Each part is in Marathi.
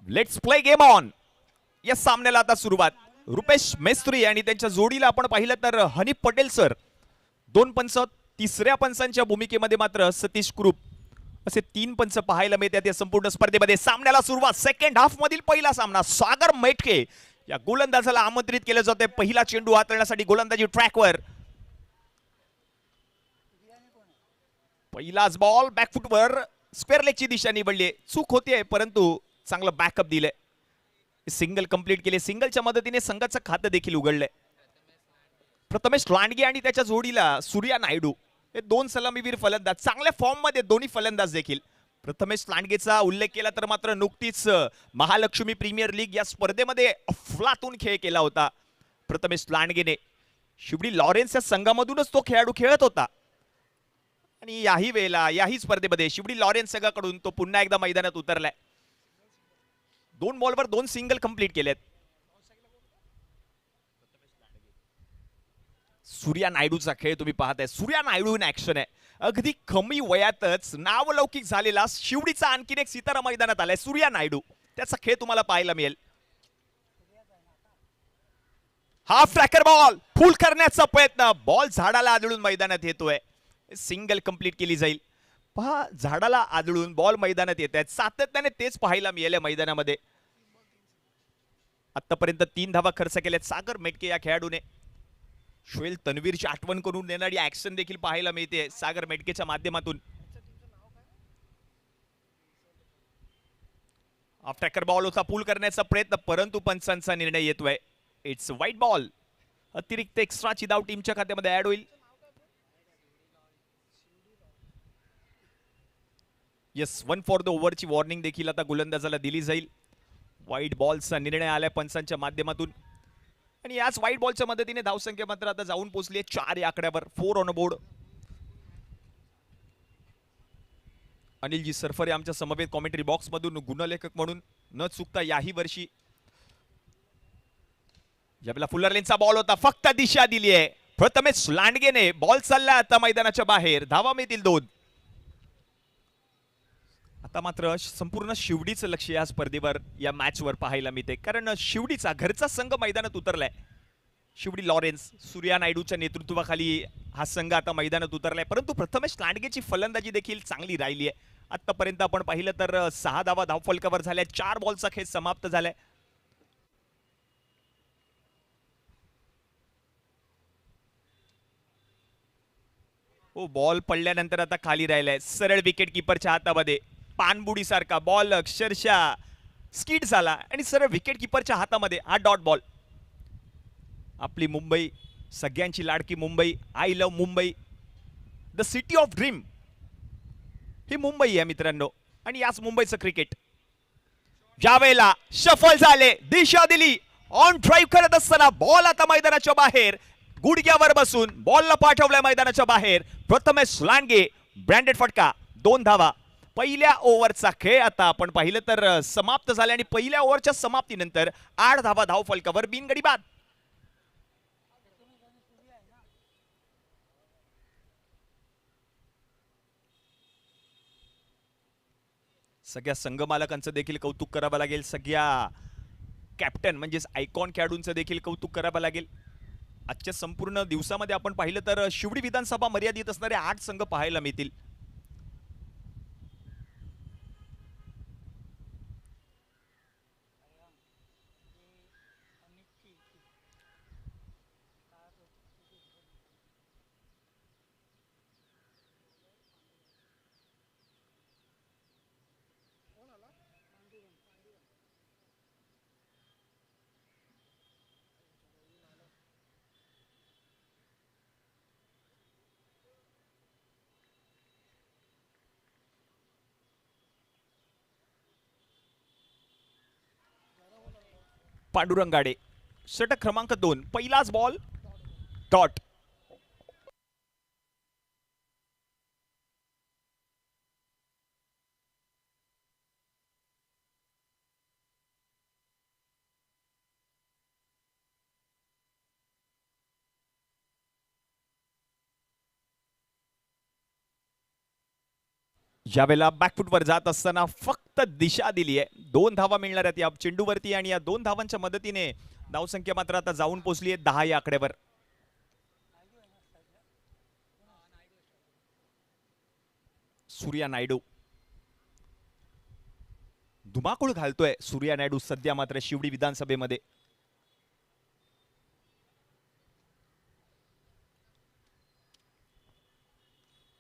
Let's play game on. या सामन्याला आता सुरुवात. रुपेश मेस्त्री आणि त्यांच्या जोडीला आपण पाहिलं तर हनीफ पटेल सर. 2 पंच. तिसऱ्या पंचांच्या भूमिकेमध्ये मात्र सतीश कुरूप. असे 3 पंच पाहायला मिळतात या संपूर्ण स्पर्धेमध्ये. सामन्याला सुरुवात. सेकंड हाफ मधील पहिला सामना. सागर मेटके या गोलंदाजाला आमंत्रित केलं जाते पहिला चेंडू हाताळण्यासाठी गोलंदाजी ट्रॅकवर. पहिलाच बॉल बॅकफुटवर स्क्वेअर लेगची दिशा निवडली. चूक होतीये परंतु चांगलं बॅकअप दिलंय. सिंगल कंप्लीट केले. सिंगलच्या मदतीने संघाचं खातं देखील उघडलंय. प्रथमेश लांडगे आणि त्याच्या जोडीला सूर्या नायडू हे 2 सलामीवीर फलंदाज. चांगल्या फॉर्म मध्ये दोन्ही फलंदाज देखील. प्रथमेश लांडगेचा उल्लेख केला तर मात्र नुकतीच महालक्ष्मी प्रीमियर लीग या स्पर्धेमध्ये अफलातून खेळ केला होता प्रथमेश लांडगेने. शिवडी लॉरेन्स या संघामधूनच तो खेळाडू खेळत होता आणि याही वेळेला याही स्पर्धेमध्ये शिवडी लॉरेन्स संघाकडून तो पुन्हा एकदा मैदानात उतरलाय. 2 बॉलवर 2 सिंगल कंप्लीट केलेत. सूर्या नायडूचा खेळ तुम्ही पाहताय. सूर्या नायडू इन ऍक्शन आहे. अगदी कमी वयातच नावलौकिक झालेला शिवडीचा आणखीन एक सितारा मैदानात आलाय सूर्या नायडू. त्याचा खेळ तुम्हाला पाहायला मिळेल. हाफ ट्रॅकर बॉल फुल करण्याचा प्रयत्न. बॉल झाडाला आदळून मैदानात येतोय. सिंगल कंप्लीट केली जाईल. पहा झाडाला आदळून बॉल मैदानात येत आहेत. सातत्याने तेच पाहायला मिळाले मैदानामध्ये. आतापर्यंत 3 धावा खर्च केल्यात सागर मेटके या खेळाडूने. शोएल तन्वीरची आठवण करून देणारी ऍक्शन देखील पाहायला मिळते सागर मेटकेच्या माध्यमातून. हाफ ट्रॅकर बॉल होता पूल करण्याचा प्रयत्न परंतु पंचांचा निर्णय येतोय. It's white ball. अतिरिक्त एक्स्ट्राची धाव टीमच्या खात्यामध्ये ऍड होईल. येस 1 फॉर द ओव्हरची वॉर्निंग देखील आता गोलंदाजाला दिली जाईल. व्हाईट बॉलचा निर्णय आलाय पंचांच्या माध्यमातून आणि याच व्हाईट बॉलच्या मदतीने धावसंख्या मात्र आता जाऊन पोहोचली आहे 4 या आकड्यावर. 4 ऑन बोर्ड. अनिलजी सरफरे आमच्या समवेत कॉमेंट्री बॉक्स मधून गुणलेखक म्हणून न चुकता याही वर्षी. यावेळेला फुलर लेनचा बॉल होता. फक्त दिशा दिली आहे प्रथमेश लांडगेने. बॉल चालला आता मैदानाच्या बाहेर. धावा मिळतील 2. आता मात्र संपूर्ण शिवडीचं लक्ष या स्पर्धेवर या मॅचवर पाहायला मिळते कारण शिवडीचा घरचा संघ मैदानात उतरलाय. शिवडी लॉरेन्स सूर्या नायडूच्या नेतृत्वाखाली हा संघ आता मैदानात उतरलाय परंतु प्रथमेश लांडगेची फलंदाजी देखील चांगली राहिली आहे. आतापर्यंत आपण पाहिलं तर 6 धावा धावफलकावर झाल्या. 4 बॉलचा खेळ समाप्त झालाय. हो बॉल पडल्यानंतर आता खाली राहिलाय. सरळ विकेट किपरच्या हातामध्ये. पानबुडी सारखा बॉल अक्षरशः स्किड झाला आणि सरळ विकेट किपरच्या हातामध्ये. हा डॉट बॉल. आपली मुंबई सगळ्यांची लाडकी Mumbai. I love Mumbai. The city of dream ही मुंबई आहे मित्रांनो आणि याच मुंबईचं क्रिकेट. ज्यावेळेला शफल झाले दिशा दिली ऑन ड्राईव्ह करत असताना बॉल आता मैदानाच्या बाहेर. गुडघ्यावर बसून बॉलला पाठवलाय मैदानाच्या बाहेर. प्रथमेश लांडगे. ब्रँडेड फटका. 2 धावा. पहिल्या ओव्हरचा खेळ आता आपण पाहिलं तर समाप्त झाला आणि पहिल्या ओव्हरच्या समाप्तीनंतर 8 धावा धावफलकावर बिनगडी बाद. सगळ्या संघमालकांचं देखील कौतुक करावं लागेल. सगळ्या कॅप्टन म्हणजेच आयकॉन खेळाडूंचं देखील कौतुक करावं लागेल. आजच्या संपूर्ण दिवसामध्ये आपण पाहिलं तर शिवडी विधानसभा मर्यादित असणारे 8 संघ पाहायला मिळतील. पांडुरंगाडे. षटक क्रमांक 2. पहिलाच बॉल डॉट. यावेळेला बॅकफुटवर जात असताना फक्त फक्त दिशा दिली आहे. 2 धावा मिळणार आहेत या चेंडूवरती आणि या 2 धावांच्या मदतीने धावसंख्या मात्र आता जाऊन पोहोचली आहे 10 या आकड्यावर. सूर्या नायडू धुमाकूळ घालतोय. सूर्या नायडू सध्या मात्र शिवडी विधानसभेमध्ये.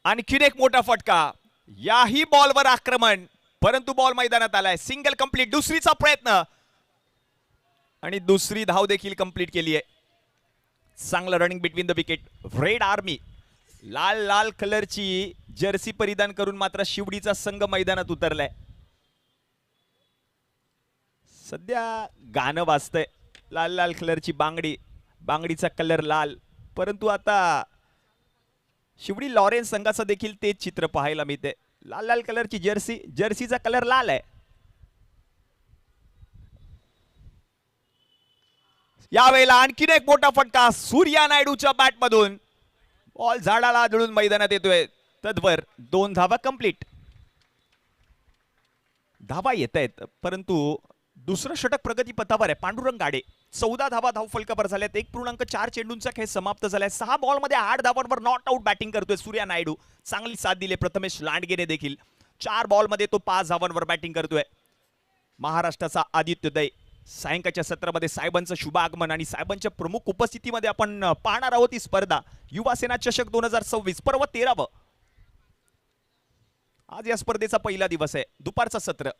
आणखीन एक मोठा फटका. याही बॉलवर आक्रमण, परंतु बॉल मैदानात आलाय. Single complete. दुसरीचा प्रयत्न आणि दुसरी धाव देखील कंप्लीट केली आहे. चांगलं running between the wicket. Red army लाल लाल कलरची जर्सी परिधान करून मात्र शिवडीचा संघ मैदानात उतरलाय. सध्या गाणं वाजतंय. लाल लाल कलरची बांगडी, बांगडीचा कलर लाल, परंतु आता शिवडी लॉरेन्स संघाचं देखील तेच चित्र पाहायला मिळते. लाल लाल कलरची जर्सी, जर्सीचा कलर लाल आहे. यावेळेला आणखीन एक मोठा फटका सूर्या नायडूच्या बॅट मधून. बॉल झाडाला आदळून मैदानात येतोय. तद्वर 2 धावा कंप्लीट. धावा येत आहेत, परंतु दुसरं षटक प्रगती पथावर आहे. पांडुरंग गाडे 14 धावा धावफलकावर झाल्यात. 1.4 चेंडूंचा खेळ समाप्त झालाय. 6 बॉलमध्ये 8 धावांवर नॉट आउट बॅटिंग करतोय सूर्या नायडू. चांगली साथ दिली प्रथमेश लांडगेने देखील. 4 बॉलमध्ये तो 5 धावांवर बॅटिंग करतोय. महाराष्ट्राचा आदित्योदय. सायंकाळच्या सत्रामध्ये साहेबांचं शुभ आगमन आणि साहेबांच्या प्रमुख उपस्थितीमध्ये आपण पाहणार आहोत ही स्पर्धा. युवा सेना चषक 2026 पर्व 13व. आज या स्पर्धेचा पहिला दिवस आहे. दुपारचं सत्र.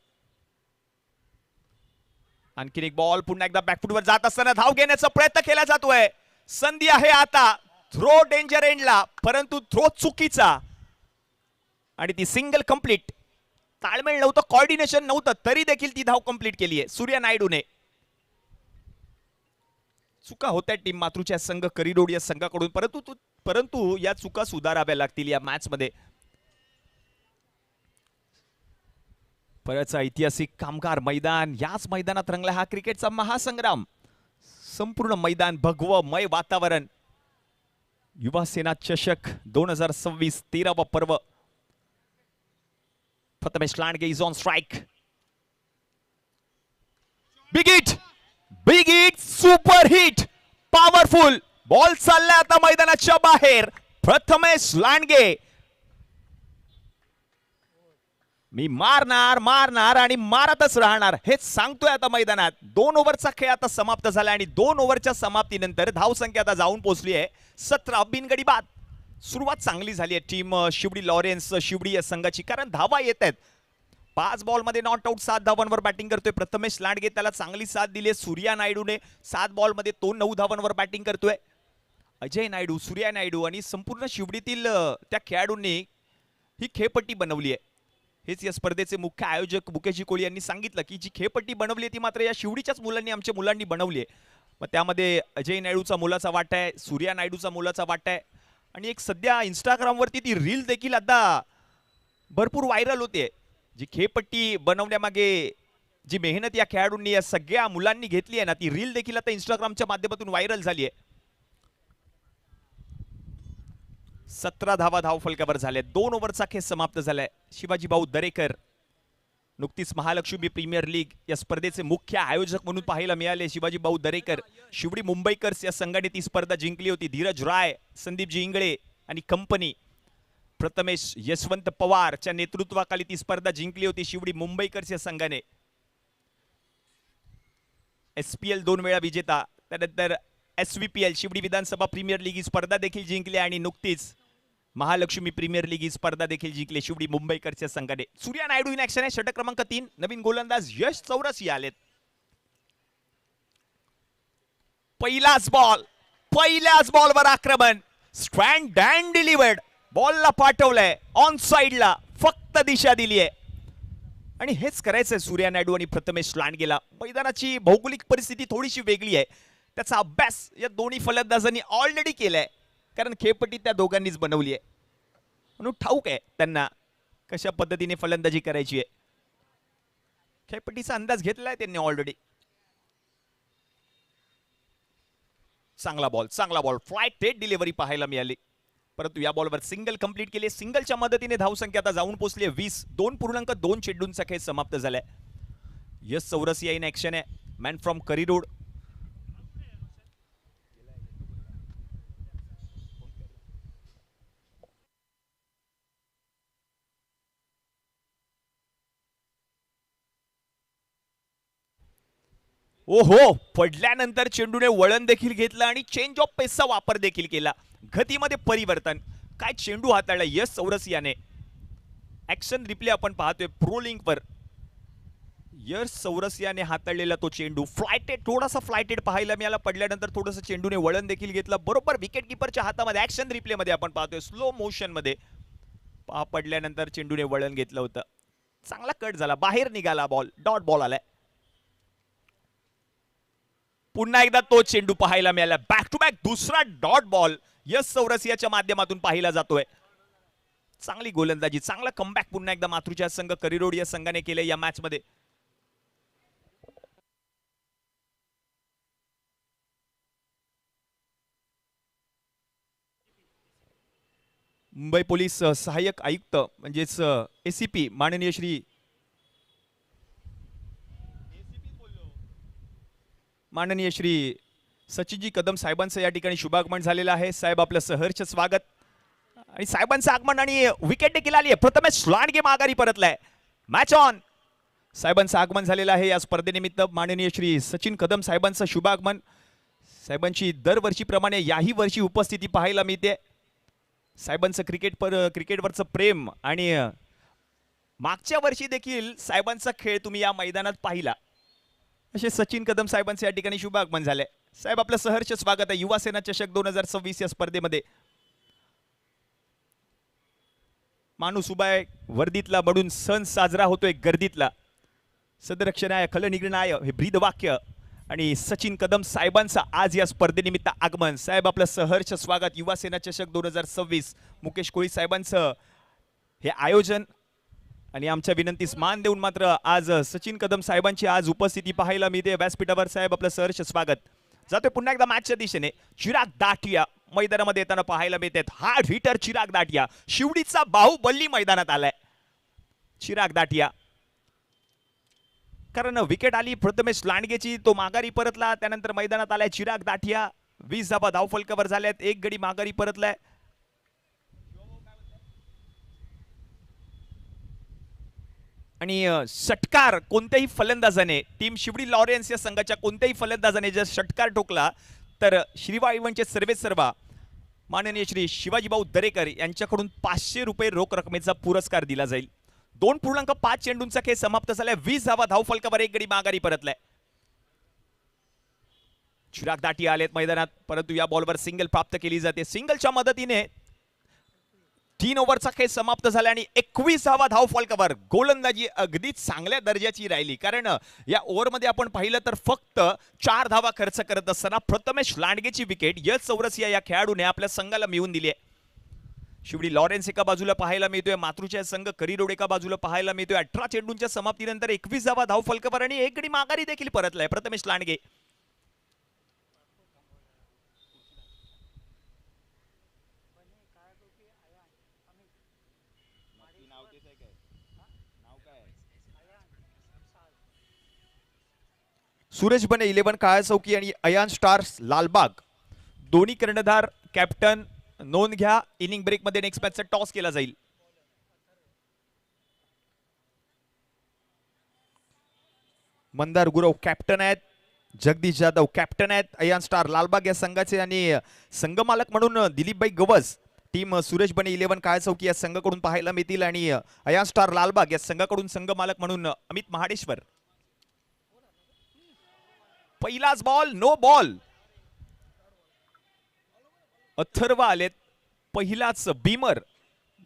आणखीन एक बॉल. पुन्हा एकदा बॅकफुटवर जात असताना धाव घेण्याचा प्रयत्न केला जातोय. संधी आहे आता. थ्रो डेंजर एंडला, परंतु थ्रो चुकीचा आणि ती सिंगल कंप्लीट. ताळमेळ नव्हतं, कॉर्डिनेशन नव्हतं, तरी देखील ती धाव कंप्लीट केली आहे सूर्या नायडूने. चुका होत्या टीम मातृच्या संघ करिडोड या संघाकडून, परंतु या चुका सुधाराव्या लागतील या मॅच मध्ये. परतचा ऐतिहासिक कामगार मैदान. याच मैदानात रंगला हा क्रिकेटचा महासंग्राम. संपूर्ण मैदान भगवमय वातावरण. युवा सेना चषक 2026 13वा पर्व. Prathamesh Landge is on strike. Big hit, big hit, super hit, powerful. Ball चाललाय आता मैदानाच्या बाहेर. प्रथमेश लांडगे, मी मारणार मारणार आणि मारतच राहणार हेच सांगतोय आता मैदानात. 2 ओव्हरचा खेळ आता समाप्त झाला आणि 2 ओव्हरच्या समाप्तीनंतर धावसंख्या आता जाऊन पोहोचली आहे 17 बिनगडी बाद. सुरुवात चांगली झाली आहे टीम शिवडी लॉरेन्स शिवडी या संघाची, कारण धावा येत आहेत. 5 बॉलमध्ये नॉट आउट. 7 धावांवर बॅटिंग करतोय प्रथमेश लांडगे. त्याला चांगली साथ दिली आहे सूर्या नायडूने. 7 बॉलमध्ये तो 9 धावांवर बॅटिंग करतोय. अजय नायडू, सूर्या नायडू आणि संपूर्ण शिवडीतील त्या खेळाडूंनी ही खेळपट्टी बनवली आहे. हेच या स्पर्धेचे मुख्य आयोजक मुकेश कोळी यांनी सांगितलं की जी खेळपट्टी बनवली आहे ती मात्र या शिवडीच्याच मुलांनी, आमच्या मुलांनी बनवली आहे. मग त्यामध्ये अजय नायडूचा मुलाचा वाटा आहे, सूर्या नायडूचा मुलाचा वाटा आहे आणि एक सध्या इंस्टाग्रामवरती ती रील देखील आता भरपूर व्हायरल होते. जी खेळपट्टी बनवण्यामागे जी मेहनत या खेळाडूंनी, या सगळ्या मुलांनी घेतली आहे ना, ती रील देखील आता इंस्टाग्रामच्या माध्यमातून व्हायरल झाली आहे. 17 धावा धावफलकावर झाले. 2 ओव्हरचा खेळ समाप्त झालाय. शिवाजी भाऊ दरेकर नुकतीच महालक्ष्मी प्रीमियर लीग या स्पर्धेचे मुख्य आयोजक म्हणून पाहायला मिळाले. शिवाजी भाऊ दरेकर. शिवडी मुंबईकर्स या संघाने ती स्पर्धा जिंकली होती. धीरज राय, संदीपजी इंगळे आणि कंपनी, प्रथमेश यशवंत पवारच्या नेतृत्वाखाली ती स्पर्धा जिंकली होती शिवडी मुंबईकर्स या संघाने. SPL 2 वेळा विजेता. त्यानंतर SVPL शिवडी विधानसभा प्रीमियर लीग ही स्पर्धा देखील जिंकली आणि नुकतीच महालक्ष्मी प्रीमियर लीग ही स्पर्धा देखील जिंकली शिवडी मुंबईकरच्या संघाने. सूर्या नायडू इन ऍक्शन आहे. षटक क्रमांक 3. नवीन गोलंदाज यश चौरसी आलेत. पहिल्याच बॉलवर आक्रमण. Strand and delivered. बॉलला पाठवलंय ऑन साइडला, फक्त दिशा दिली आहे आणि हेच करायचंय सूर्या नायडू आणि प्रथमेश लांडगेला. मैदानाची भौगोलिक परिस्थिती थोडीशी वेगळी आहे. त्याचा अभ्यास या दोन्ही फलंदाजांनी ऑलरेडी केलाय, कारण खेळपट्टी त्या दोघांनीच बनवली आहे म्हणून ठाऊक आहे त्यांना कशा पद्धतीने फलंदाजी करायची आहे. खेळपट्टीचा अंदाज घेतलाय त्यांनी ऑलरेडी. चांगला बॉल, फ्लाय टेट डिलिव्हरी पाहायला मिळाली. परंतु या बॉलवर सिंगल कंप्लीट केले. सिंगलच्या मदतीने धावसंख्या आता जाऊन पोहोचली 20. 2.2 चेंडूंचा खेळ समाप्त झालाय. यस चौरसिया इन ऍक्शन आहे. Man from curry road. ओहो, पडल्यानंतर चेंडूने वळण देखील घेतलं आणि चेंज ऑफ पेसचा वापर देखील केला. गतीमध्ये परिवर्तन. काय चेंडू हाताळला यस चौरसियाने. ऍक्शन रिप्ले आपण पाहतोय प्रो लिंकवर. यस चौरसियाने हाताळलेला तो चेंडू फ्लायटेड, थोडासा फ्लायटेड पाहायला मिळाला. पडल्यानंतर थोडंसं चेंडूने वळण देखील घेतलं. बरोबर विकेट किपरच्या हातामध्ये. ऍक्शन रिप्ले मध्ये आपण पाहतोय स्लो मोशन मध्ये. पडल्यानंतर चेंडूने वळण घेतलं होतं. चांगला कट झाला, बाहेर निघाला बॉल. डॉट बॉल आलाय. पुन्हा एकदा तो चेंडू पाहायला मिळाला. बॅक टू बॅक दुसरा डॉट बॉल यस चौरसियाच्या माध्यमातून पाहिला जातोय. चांगली गोलंदाजी, चांगला कमबॅक पुन्हा एकदा मातृच्या संघ करिरोड या संघाने केले या मॅच मध्ये. मुंबई पोलीस सहाय्यक आयुक्त म्हणजेच एसीपी माननीय श्री सचिनजी कदम साहेबांचं या ठिकाणी शुभागमन झालेलं आहे. साहेब आपलं सहर्ष स्वागत. आणि साहेबांचं आगमन आणि विकेट देखील आली आहे. प्रथमेश लांडगे माघारी परतलाय. Match on. साहेबांचं आगमन झालेलं आहे या स्पर्धेनिमित्त. माननीय श्री सचिन कदम साहेबांचं शुभागमन. साहेबांची दरवर्षीप्रमाणे याही वर्षी उपस्थिती पाहायला मिळते. साहेबांचं क्रिकेटवरचं प्रेम आणि मागच्या वर्षी देखील साहेबांचा खेळ तुम्ही या मैदानात पाहिला. असे सचिन कदम साहेबांचे या ठिकाणी शुभागमन झाले. साहेब आपलं सहर्ष स्वागत आहे युवा सेना चषक 2026 या स्पर्धेमध्ये. माणूस उभा वर्दीतला म्हणून सण साजरा होतोय गर्दीतला. सदरक्षणाय खलनिग्रणाय हे ब्रीद वाक्य आणि सचिन कदम साहेबांचं आज या स्पर्धेनिमित्त आगमन. साहेब आपलं सहर्ष स्वागत. युवा सेना चषक 2026 मुकेश कोळी साहेबांचं हे आयोजन आणि आमच्या विनंतीस मान देऊन मात्र आज सचिन कदम साहेबांची आज उपस्थिती पाहायला मिळते व्यासपीठावर. साहेब आपलं सहर्ष स्वागत. जातोय पुन्हा एकदा मॅचच्या दिशेने. चिराग दाटिया मैदानामध्ये येताना पाहायला मिळतात. Hard hitter Chirag Datia. शिवडीचा बाहुबली मैदानात आलाय चिराग दाटिया. कारण विकेट आली प्रथमेश लांडगेची, तो माघारी परतला. त्यानंतर मैदानात आलाय चिराग दाटिया. 20 धावा धावफलकावर झाल्यात. एक गडी माघारी परतलाय. आणि षटकार कोणत्याही फलंदाजाने, टीम शिवडी लॉरेन्स या संघाच्या कोणत्याही फलंदाजाने जर षटकार ठोकला तर श्रीवाळवणचे सर्वेसर्वा माननीय श्री शिवाजीभाऊ दरेकर यांच्याकडून 500 रुपये रोख रकमेचा पुरस्कार दिला जाईल. 2.5 चेंडूंचा खेळ समाप्त झालाय. 20 धावा धावफलकावर एक गडी माघारी परतलाय. चिराग दाटिया आलेत मैदानात, परंतु या बॉलवर सिंगल प्राप्त केली जाते. सिंगलच्या मदतीने 3 ओव्हरचा खेळ समाप्त झाला आणि 21 धावा धावफलकावर. गोलंदाजी अगदी चांगल्या दर्जाची राहिली. कारण या ओव्हरमध्ये आपण पाहिलं तर फक्त 4 धावा खर्च करत असताना प्रथमेश लांडगेची विकेट यश चौरसिया या खेळाडूने आपल्या संघाला मिळवून दिली आहे. शिवडी लॉरेन्स एका बाजूला पाहायला मिळतोय. मातृच्या संघ करिरोड एका बाजूला पाहायला मिळतोय. 18 चेंडूंच्या समाप्तीनंतर 21 धावा धावफलकावर आणि एक गडी माघारी देखील परतलाय प्रथमेश लांडगे. सुरेश बने 11 काळा चौकी आणि अयान स्टार्स लालबाग दोन्ही कर्णधार कॅप्टन. नोंद घ्या, इनिंग ब्रेक मध्ये नेक्स्ट मॅचचा टॉस केला जाईल. मंदार गुरव कॅप्टन आहेत. जगदीश जाधव कॅप्टन आहेत अयान स्टार लालबाग या संघाचे. आणि संघमालक म्हणून दिलीपभाई गवस टीम सुरेश बने 11 काळा चौकी या संघाकडून पाहायला मिळतील. आणि अयान स्टार लालबाग या संघाकडून संघमालक म्हणून अमित महाडेश्वर. पहिलाच बॉल नो बॉल. अथर्व आलेत. पहिलाच बीमर.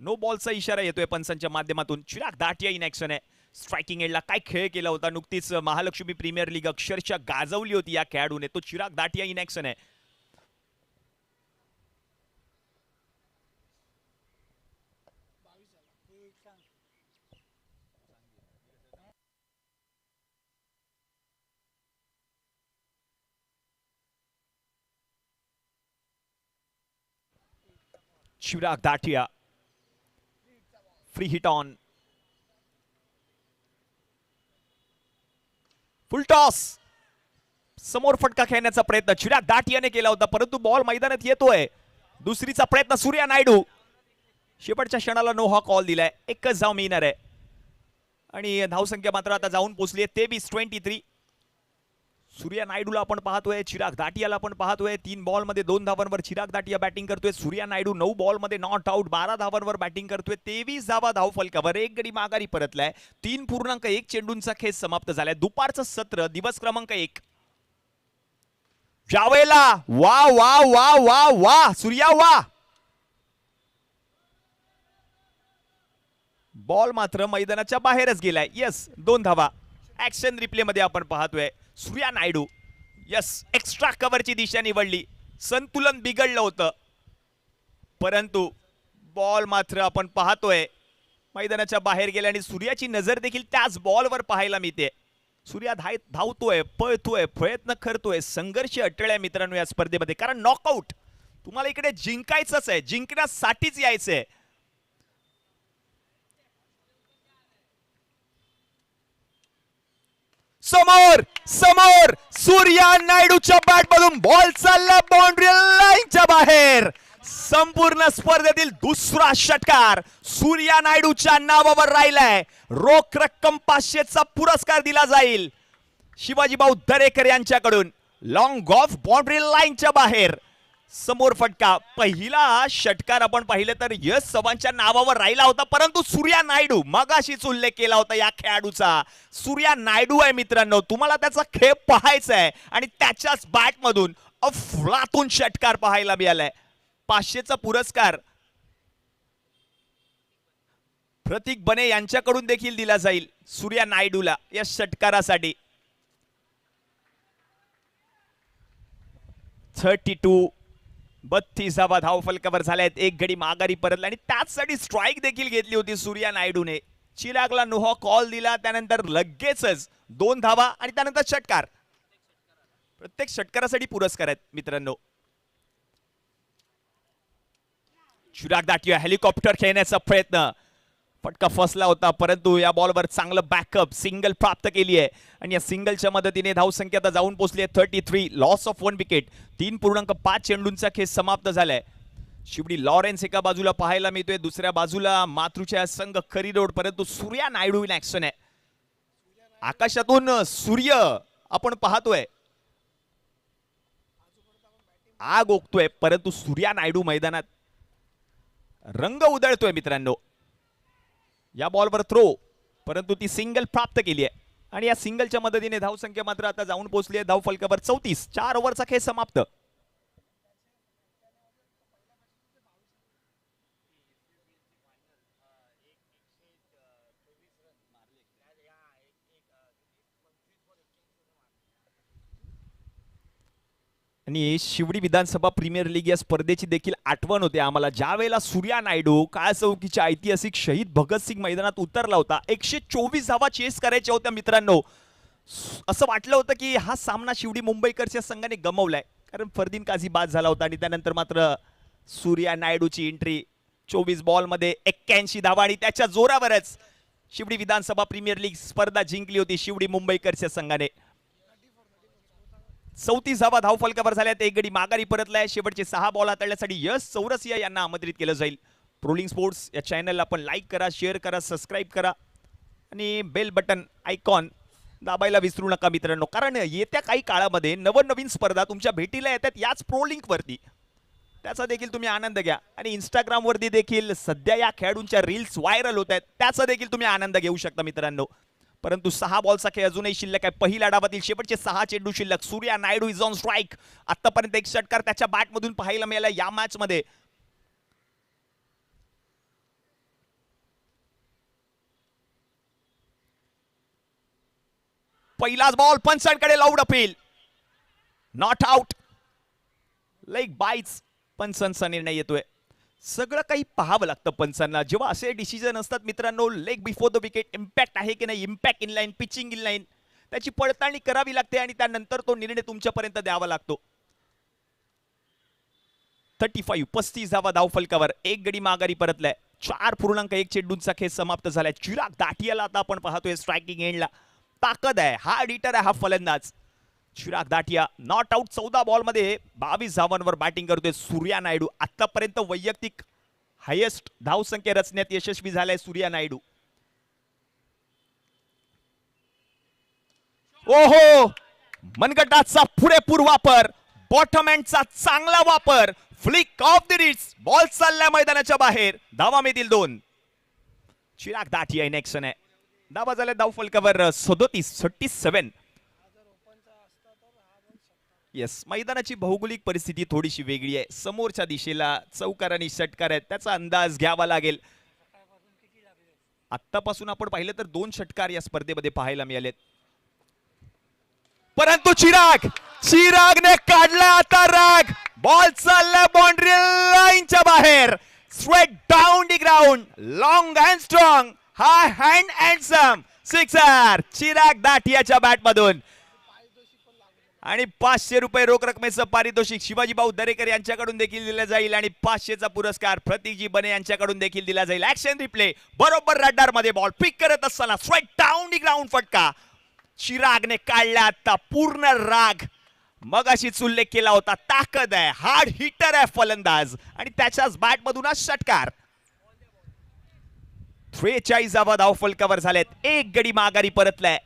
नो बॉलचा इशारा येतोय पंचांच्या माध्यमातून. चिराग दाटिया इन ऍक्शन आहे. स्ट्रायकिंग एंडला काय खेळ केला होता. नुकतीच महालक्ष्मी प्रीमियर लीग अक्षरशः गाजवली होती या खेळाडूने. तो चिराग दाटिया इन ऍक्शन आहे. Chirag Datia free hit on, full toss, समोर फटका खेळण्याचा प्रयत्न चिराग दाटियाने केला होता, परंतु बॉल मैदानात येतोय. दुसरीचा प्रयत्न सूर्या नायडू, शेवटच्या क्षणाला नो हा कॉल दिलाय. एकच धाव मिळणार आहे आणि धावसंख्या मात्र आता जाऊन पोहोचली आहे 23-23. सूर्या नायडूला आपण पाहतोय, चिराग दाटियाला आपण पाहतोय. 3 बॉलमध्ये 2 धावांवर चिराग दाटिया बॅटिंग करतोय. सूर्या नायडू 9 बॉलमध्ये नॉट आउट 12 धावांवर बॅटिंग करतोय. 23 धावा धाव फलकावर, एक गडी माघारी परतलाय. 3.1 चेंडूंचा खेळ समाप्त झालाय. दुपारचं सत्र, दिवस क्रमांक 1. ज्यावेळेला वा वा वा वा वा सूर्या वा, बॉल मात्र मैदानाच्या बाहेरच गेलाय. यस, 2 धावा. ऍक्शन रिप्ले मध्ये आपण पाहतोय सूर्या नायडू, यस, एक्स्ट्रा कव्हरची दिशा निवडली. संतुलन बिघडलं होतं, परंतु बॉल मात्र आपण पाहतोय मैदानाच्या बाहेर गेला आणि सूर्याची नजर देखील त्याच बॉलवर पाहायला मिळते. सूर्या धावतोय, पळतोय, प्रयत्न करतोय, संघर्ष अटळ आहे मित्रांनो या स्पर्धेमध्ये. कारण नॉकआउट तुम्हाला इकडे जिंकायचंच आहे, जिंकण्यासाठीच यायचंय. समोर समोर सूर्या नायडूच्या बॅट मधून बॉल चालला बाउंड्री लाईनच्या बाहेर. संपूर्ण स्पर्धेतील दुसरा षटकार सूर्या नायडूच्या नावावर राहिलाय. रोख रक्कम 500चा पुरस्कार दिला जाईल शिवाजी भाऊ दरेकर यांच्याकडून. लॉंग ऑफ बाउंड्री लाईनच्या बाहेर, समोर फटका. पहिला षटकार आपण पाहिलं तर यश चव्हाणच्या नावावर राहिला होता, परंतु सूर्या नायडू, मगाशीच उल्लेख केला होता या खेळाडूचा. सूर्या नायडू आहे मित्रांनो, तुम्हाला त्याचा खेळ पाहायचा आहे आणि त्याच्याच बॅट मधून अफलातून षटकार पाहायला मिळालाय. 500चा पुरस्कार प्रतीक बने यांच्याकडून देखील दिला जाईल सूर्या नायडूला या षटकारासाठी. 32 धावा धाव फलकावर झाल्यात. एक गडी माघारी परतला आणि त्याचसाठी स्ट्राईक देखील घेतली होती सूर्या नायडूने. चिरागला नो कॉल दिला, त्यानंतर लगेचच 2 धावा आणि त्यानंतर षटकार. प्रत्येक षटकारासाठी पुरस्कार आहेत मित्रांनो. चिराग दाटिया हेलिकॉप्टर खेळण्याचा प्रयत्न, फटका फसला होता, परंतु या बॉलवर चांगलं बॅकअप, सिंगल प्राप्त केली आहे आणि या सिंगलच्या मदतीने धावसंख्या आता जाऊन पोहोचली आहे 33. Loss of 1 wicket. 3.5 चेंडूंचा खेळ समाप्त झालाय. शिवडी लॉरेन्स एका बाजूला पाहायला मिळतोय, दुसऱ्या बाजूला मातृच्या संघ खरी रोड, परंतु सूर्या नायडू इन ऍक्शन आहे. आकाशातून सूर्य आपण पाहतोय, आग ओकतोय, परंतु सूर्या नायडू मैदानात रंग उधळतोय मित्रांनो. या बॉलवर थ्रो, परंतु ती सिंगल प्राप्त केली आहे आणि या सिंगलच्या मदतीने धावसंख्या मात्र आता जाऊन पोहोचली आहे धाव फलकावर 34. 4 ओव्हरचा खेळ समाप्त. आणि शिवडी विधानसभा प्रीमियर लीग या स्पर्धेची देखील आठवण होते आम्हाला, ज्या वेळेला सूर्या नायडू काळ चौकीच्या ऐतिहासिक शहीद भगतसिंग मैदानात उतरला होता. 124 धावा चेस करायच्या होत्या मित्रांनो. असं वाटलं होतं की हा सामना शिवडी मुंबईकरच्या संघाने गमावलाय, कारण फरदीन काझी बाद झाला होता आणि त्यानंतर मात्र सूर्या नायडूची एंट्री. 24 बॉलमध्ये 81 धावा आणि त्याच्या जोरावरच शिवडी विधानसभा प्रीमियर लीग स्पर्धा जिंकली होती शिवडी मुंबईकरच्या संघाने. 34 धावा धाव फलकावर झाल्यात. एक गडी माघारी परतलाय. शेवटचे 6 बॉल हाताळण्यासाठी यश चौरसिया यांना आमंत्रित केलं जाईल. ट्रोलिंग स्पोर्ट्स या चॅनलला आपण लाईक करा, शेअर करा, सबस्क्राईब करा आणि बेल बटन आयकॉन दाबायला विसरू नका मित्रांनो, कारण येत्या काही काळामध्ये नवनवीन स्पर्धा तुमच्या भेटीला येतात याच प्रो लिंक वरती. त्याचा देखील तुम्ही आनंद घ्या आणि इंस्टाग्राम वरती देखील सध्या या खेळाडूंच्या रील्स व्हायरल होत आहेत, त्याचा देखील तुम्ही आनंद घेऊ शकता मित्रांनो. परंतु 6 बॉलचा खेळ अजूनही शिल्लक आहे. पहिल्या डावातील शेवटचे 6 चेंडू शिल्लक. Surya Naidu is on strike. आतापर्यंत एक षटकार त्याच्या बॅटमधून पाहायला मिळाला या मॅच मध्ये. पहिलाच बॉल पंचांकडे लाऊड अपील, नॉट आउट. लाईक बाईच पंचांचा निर्णय येतोय. सगळं काही पाहावं लागतं पंचांना जेव्हा असे डिसिजन असतात मित्रांनो. Leg before the wicket, impact आहे की नाही, impact in line, pitching in line, त्याची पडताळणी करावी लागते आणि त्यानंतर तो निर्णय तुमच्यापर्यंत द्यावा लागतो. 35 धावा धावफलकावर. एक गडी माघारी परतलाय. 4.1 चेंडूंचा खेळ समाप्त झालाय. चिराग दाटियाला आता आपण पाहतोय स्ट्रायकिंग एंडला. ताकद आहे, हार्ड हिटर आहे हा फलंदाज चिराग दाटिया. नॉट आउट 14 बॉल मध्ये 22 धावांवर बॅटिंग करतोय सूर्या नायडू. आतापर्यंत वैयक्तिक हायेस्ट धावसंख्या रचण्यात यशस्वी झालाय सूर्या नायडू. ओहो, मनगटाचा पुरेपूर वापर, बॉटम एंडचा चांगला वापर, flick of the wrists. Ball चालल्या मैदानाच्या बाहेर. धावा मिळतील 2. चिराग दाटिया इन ऍक्शन आहे. धावा झाल्या धावफलकावर 37. येस, मैदानाची भौगोलिक परिस्थिती थोडीशी वेगळी आहे. समोरच्या दिशेला चौकार आणि षटकार आहेत, त्याचा अंदाज घ्यावा लागेल. आतापासून आपण पाहिलं तर 2 षटकार या स्पर्धेमध्ये पाहायला मिळालेत. परंतु चिरागने काढला आता राग. बॉल चालला बाउंड्री लाईनच्या बाहेर. Straight down the ground. Long and strong, high hand and some sixer Chirag दाटियाच्या बॅट मधून. आणि 500 रुपये रोख रकमेचं पारितोषिक शिवाजी भाऊ दरेकर यांच्याकडून देखील दिलं जाईल आणि 500चा पुरस्कार प्रतीकजी बने यांच्याकडून देखील दिला जाईल. Action replay. बरोबर रडार मध्ये बॉल पिक करत असताना स्ट्रेट डाऊन द ग्राउंड फटका. चिरागने काढला आता पूर्ण राग. मग अशीच उल्लेख केला होता, ताकद आहे, हार्ड हिटर आहे फलंदाज आणि त्याच्याच बॅट मधून षटकार. 43 धावा धावफलकावर झालेत. एक गडी माघारी परतलाय.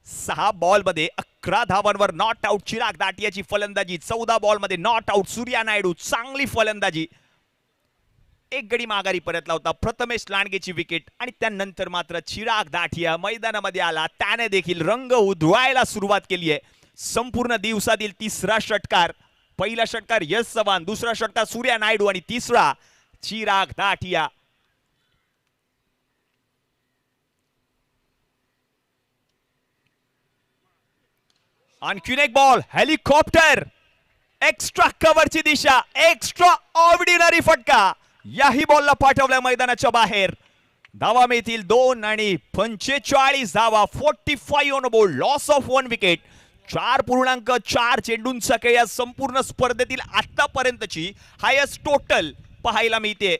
6 बॉल मध्ये 11 धावांवर नॉट आउट चिराग दाटियाची फलंदाजी. 14 बॉल मध्ये नॉट आउट सूर्या नायडू. चांगली फलंदाजी. एक गडी माघारी परतला होता. प्रथमेश लांडगेची विकेट आणि त्यानंतर मात्र चिराग दाटिया मैदानामध्ये आला. त्याने देखील रंग उधळायला सुरुवात केली आहे. संपूर्ण दिवसातील 3रा षटकार. पहिला षटकार यश चव्हाण, दुसरा षटकार सूर्या नायडू आणि तिसरा चिराग दाटिया. आणखीन एक बॉल, हेलिकॉप्टर. एक्स्ट्रा कव्हरची दिशा, एक्स्ट्रा ऑर्डिनरी फटका. याही बॉलला पाठवल्या मैदानाच्या बाहेर. धावा मिळतील 2 आणि 45 धावा. 45 on board. Loss of 1 wicket. 4.4 चेंडूंचा खेळ या संपूर्ण स्पर्धेतील आतापर्यंतची हायेस्ट टोटल पाहायला मिळते.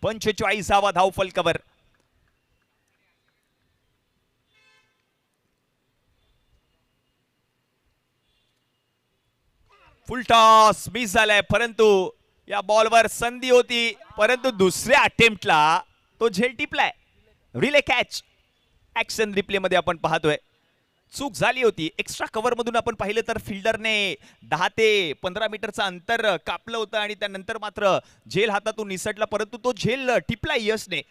45 धावा धावफलकावर. फुल टॉस मिस झालाय, परंतु या बॉलवर संधी होती, परंतु दुसऱ्या अटेम्प्टला तो झेल टिपलाय. Relay catch. ऍक्शन रिप्ले मध्ये आपण पाहतोय चूक झाली होती. एक्स्ट्रा कव्हर मधून आपण पाहिलं तर फिल्डरने 10 ते 15 मीटरचं अंतर कापलं होतं आणि त्यानंतर मात्र झेल हातातून निसटला, परंतु तो झेल टिपला यशने.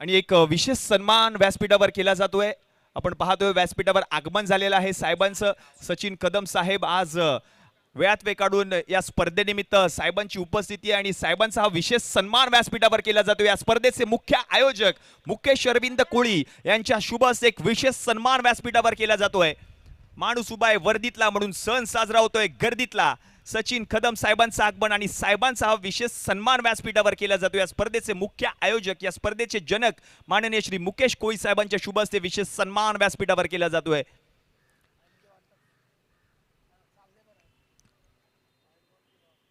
आणि एक विशेष सन्मान व्यासपीठावर केला जातोय. आपण पाहतोय व्यासपीठावर आगमन झालेलं आहे साहेबांचं. सचिन कदम साहेब आज वेळात वेळ काढून या स्पर्धेनिमित्त साहेबांची उपस्थिती आणि साहेबांचा हा विशेष सन्मान व्यासपीठावर केला जातो. या स्पर्धेचे मुख्य आयोजक मुकेश अरविंद कोळी यांच्या शुभ हस्ते एक विशेष सन्मान व्यासपीठावर केला जातोय. माणूस उभा आहे वर्दीतला म्हणून सण साजरा होतोय गर्दीतला. सचिन कदम साहेबांचं आगमन आणि साहेबांचा हा विशेष सन्मान व्यासपीठावर केला जातो. या स्पर्धेचे मुख्य आयोजक, या स्पर्धेचे जनक माननीय श्री मुकेश कोळी साहेबांच्या शुभ हस्ते विशेष सन्मान व्यासपीठावर केला जातोय.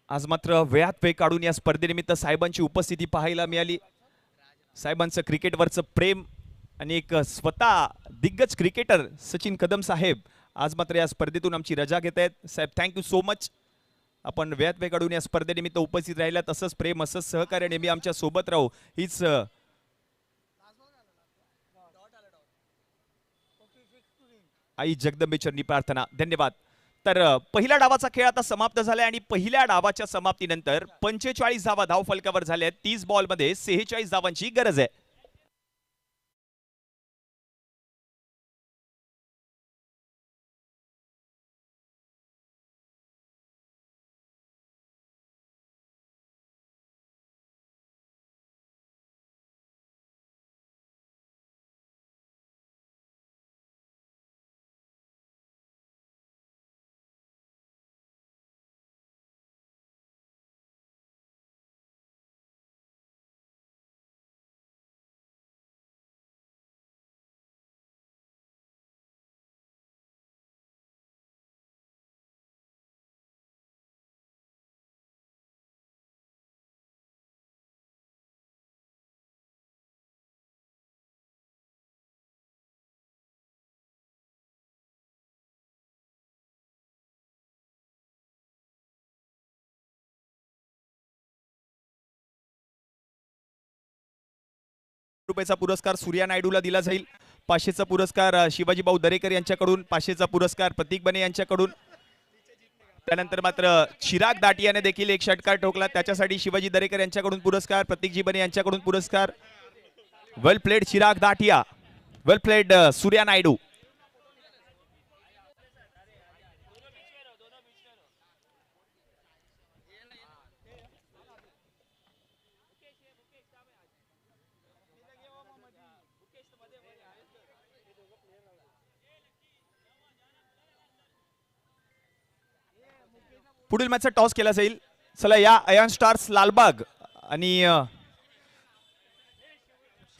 आज मात्र वेळात वेळ काढून या स्पर्धेनिमित्त साहेबांची उपस्थिती पाहायला मिळाली. साहेबांचं क्रिकेटवरचं प्रेम आणि एक स्वतः दिग्गज क्रिकेटर सचिन कदम साहेब आज मात्र या स्पर्धेतून आमची रजा घेत आहेत. साहेब थँक्यू सो मच. आपण वेळात वेळ काढून या स्पर्धेनिमित्त उपस्थित राहिला. तसंच प्रेम, असंच सहकार्य नेहमी आमच्या सोबत राहू हीच आई जगदंबे चरणी प्रार्थना. धन्यवाद. तर पहिल्या डावाचा खेळ आता समाप्त झालाय आणि पहिल्या डावाच्या समाप्तीनंतर 45 धावा धावफलकावर झाल्या. 30 बॉलमध्ये 46 धावांची गरज आहे. रुपयाचा पुरस्कार सूर्या नायडूला दिला जाईल. 500चा पुरस्कार शिवाजी भाऊ दरेकर यांच्याकडून, 500चा पुरस्कार प्रतीक बने यांच्याकडून. त्यानंतर मात्र चिराग दाटियाने देखील एक षटकार ठोकला, त्याच्यासाठी शिवाजी दरेकर यांच्याकडून पुरस्कार, प्रतीकजी बने यांच्याकडून पुरस्कार. वेल प्लेड चिराग दाटिया, वेल प्लेड सूर्या नायडू. पुढील मॅचचा टॉस केला जाईल. चला या अयान स्टार्स लालबाग आणि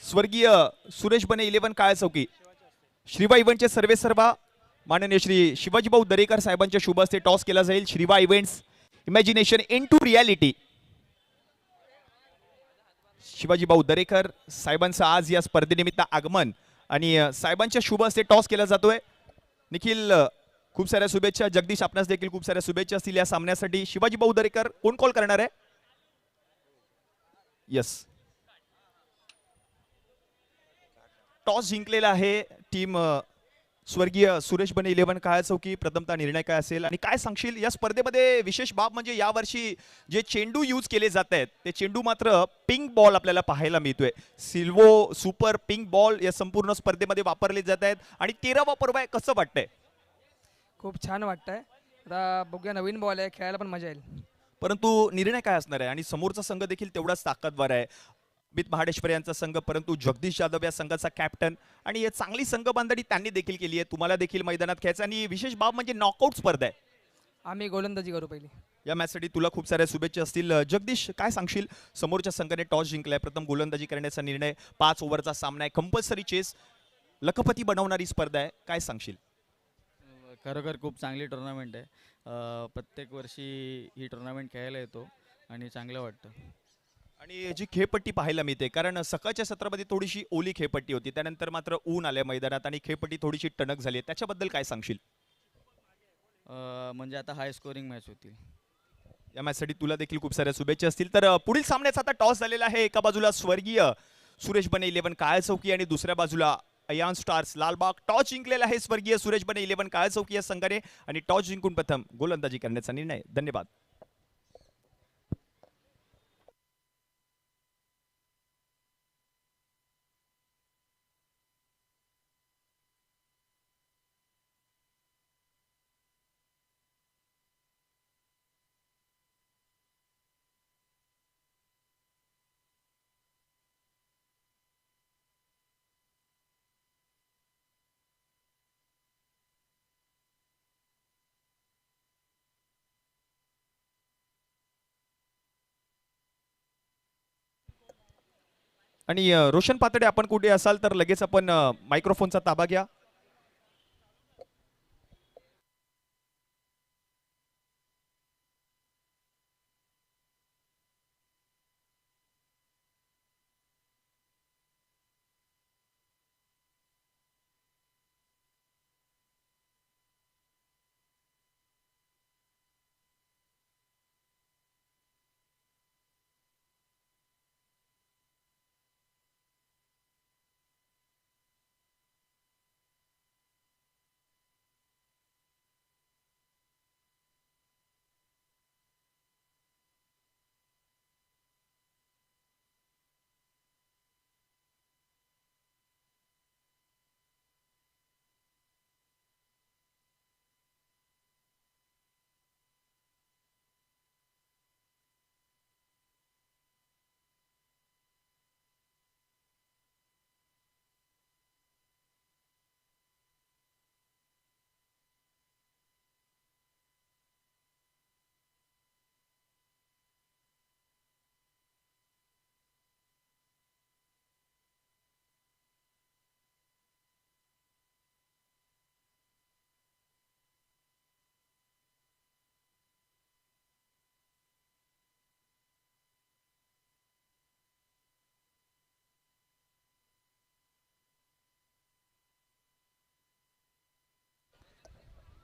स्वर्गीय सुरेश बने 11 काळा चौकी श्रीबा इव्हेंटचे सर्वे सर्वा माननीय श्री शिवाजी भाऊ दरेकर साहेबांच्या शुभ हस्ते टॉस केला जाईल. श्रीबा events, imagination into reality. Shivaji भाऊ दरेकर साहेबांचं आज या स्पर्धेनिमित्त आगमन आणि साहेबांच्या शुभ हस्ते टॉस केला जातोय. निखिल खूप साऱ्या शुभेच्छा. जगदीश आपणास देखील खूप साऱ्या शुभेच्छा असतील या सामन्यासाठी. शिवाजी भाऊ दरेकर कोण कॉल करणार आहे? यस, टॉस जिंकलेला आहे टीम स्वर्गीय सुरेश बने 11 काळा चौकी. प्रथमतः निर्णय काय असेल आणि काय सांगशील या स्पर्धेमध्ये? विशेष बाब म्हणजे यावर्षी जे चेंडू यूज केले जात आहेत ते चेंडू मात्र पिंक बॉल आपल्याला पाहायला मिळतोय. सिल्वो सुपर पिंक बॉल या संपूर्ण स्पर्धेमध्ये वापरले जात आहेत आणि 13वा पर्व आहे. कसं वाटतंय? खूप छान वाटतंय. आता बघूया, नवीन बॉल आहे, खेळायला पण मजा येईल. परंतु निर्णय काय असणार आहे? आणि समोरचा संघ देखील तेवढाच ताकदवर आहे. अमित महाडेश्वर यांचा संघ, परंतु जगदीश यादव या संघाचा कॅप्टन आणि चांगली संघ बांधणी त्यांनी देखील केली आहे. तुम्हाला देखील मैदानात खेळायचं आणि विशेष बाब म्हणजे नॉकआउट स्पर्धा आहे. आम्ही गोलंदाजी करू पहिली. या मॅचसाठी तुला खूप साऱ्या शुभेच्छा असतील. जगदीश, काय सांगशील? समोरच्या संघाने टॉस जिंकलाय, प्रथम गोलंदाजी करण्याचा निर्णय, 5 ओव्हरचा सामना आहे, कंपल्सरी चेस, लखपती बनवणारी स्पर्धा आहे. काय सांगशील? खरोखर खूप चांगली टुर्नामेंट आहे. प्रत्येक वर्षी ही टुर्नामेंट खेळायला येतो आणि चांगलं वाटतं. आणि जी खेळपट्टी पाहायला मिळते, कारण सकाळच्या सत्रामध्ये थोडीशी ओली खेळपट्टी होती, त्यानंतर मात्र ऊन आलंय मैदानात आणि खेळपट्टी थोडीशी टणक झाली आहे, त्याच्याबद्दल काय सांगशील? म्हणजे आता हाय स्कोरिंग मॅच होती. या मॅचसाठी तुला देखील खूप साऱ्या शुभेच्छा असतील. तर पुढील सामन्याचा आता टॉस झालेला आहे. एका बाजूला स्वर्गीय सुरेश बने 11 काळा चौकी आणि दुसऱ्या बाजूला अयान स्टार्स लालबाग. टॉस जिंकलेला आहे स्वर्गीय सुरेश बने 11 काळा चौकी या संघाने आणि टॉस जिंकून प्रथम गोलंदाजी करण्याचा निर्णय. धन्यवाद. आणि रोशन पातडे, आपण कुठे असाल तर लगेच आपण मायक्रोफोनचा ताबा घ्या.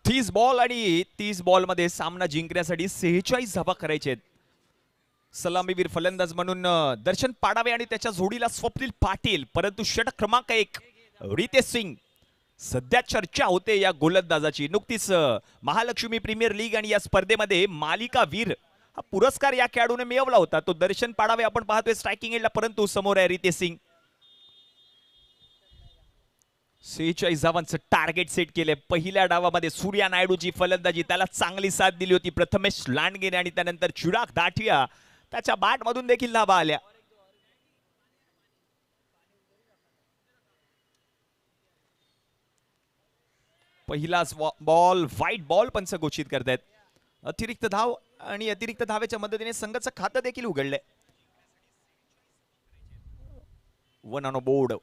तीस बॉल आणि 30 बॉल मध्ये सामना जिंकण्यासाठी 46 धावा करायचे आहेत. सलामीवीर फलंदाज म्हणून दर्शन पाडावे आणि त्याच्या जोडीला स्वप्नील पाटील, परंतु षटक क्रमांक 1 रितेश सिंग. सध्या चर्चा होते या गोलंदाजाची. नुकतीच महालक्ष्मी प्रीमियर लीग आणि या स्पर्धेमध्ये मालिका वीर हा पुरस्कार या खेळाडूने मिळवला होता. तो दर्शन पाडावे आपण पाहतोय स्ट्रायकिंग एंडला, परंतु समोर आहे रितेश सिंग. 46 धावांचं टार्गेट सेट केले. पहिल्या डावामध्ये सूर्या नायडूची फलंदाजी, त्याला चांगली साथ दिली होती प्रथमेश लांडगेने आणि त्यानंतर चिराग दाठिया त्याच्या बॅट मधून देखील धावा आल्या. पहिलाच बॉल व्हाईट बॉल पंच घोषित करतायत. अतिरिक्त धाव आणि अतिरिक्त धावेच्या मदतीने संघाचं खातं देखील उघडलंय. 1 ऑन बोर्ड.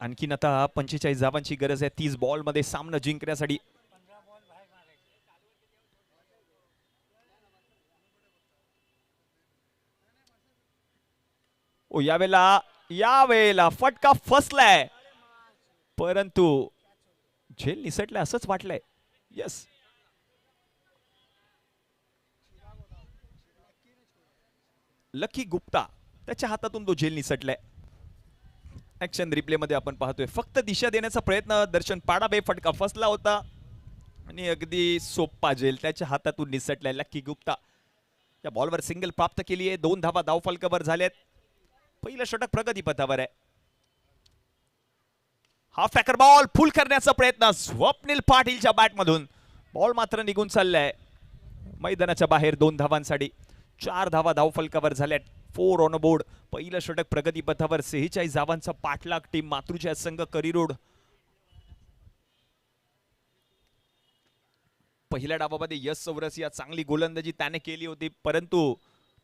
आणखीन आता 45 धावांची गरज आहे 30 बॉल मध्ये सामना जिंकण्यासाठी. ओ यावेळेला फटका फसलाय, परंतु झेल निसटलाय असंच वाटलंय. यस, लकी गुप्ता त्याच्या हातातून तो झेल निसटलाय. ऍक्शन रिप्ले मध्ये आपण पाहतोय फक्त दिशा देण्याचा प्रयत्न दर्शन पाडाबे, फटका फसला होता आणि अगदी सोप्पा झेल त्याच्या हातातून निसटलाय. लकी गुप्ता या बॉलवर सिंगल प्राप्त केली आहे. 2 धावा धावफलकावर झालेत. पहिलं षटक प्रगतीपथावर आहे. हाफ फॅकर बॉल फुल करण्याचा प्रयत्न स्वप्नील पाटीलच्या बॅटमधून. बॉल मात्र निघून चाललाय मैदानाच्या बाहेर 2 धावांसाठी. 4 धावा धावफलकावर झाल्यात. 4 ऑन बोर्ड. पहिलं षटक प्रगतीपथावर. 46 धावांचा पाठलाग टीम मातृजय संघ करिरोड. पहिल्या डावामध्ये यश चौरसिया चांगली गोलंदाजी त्याने केली होती, परंतु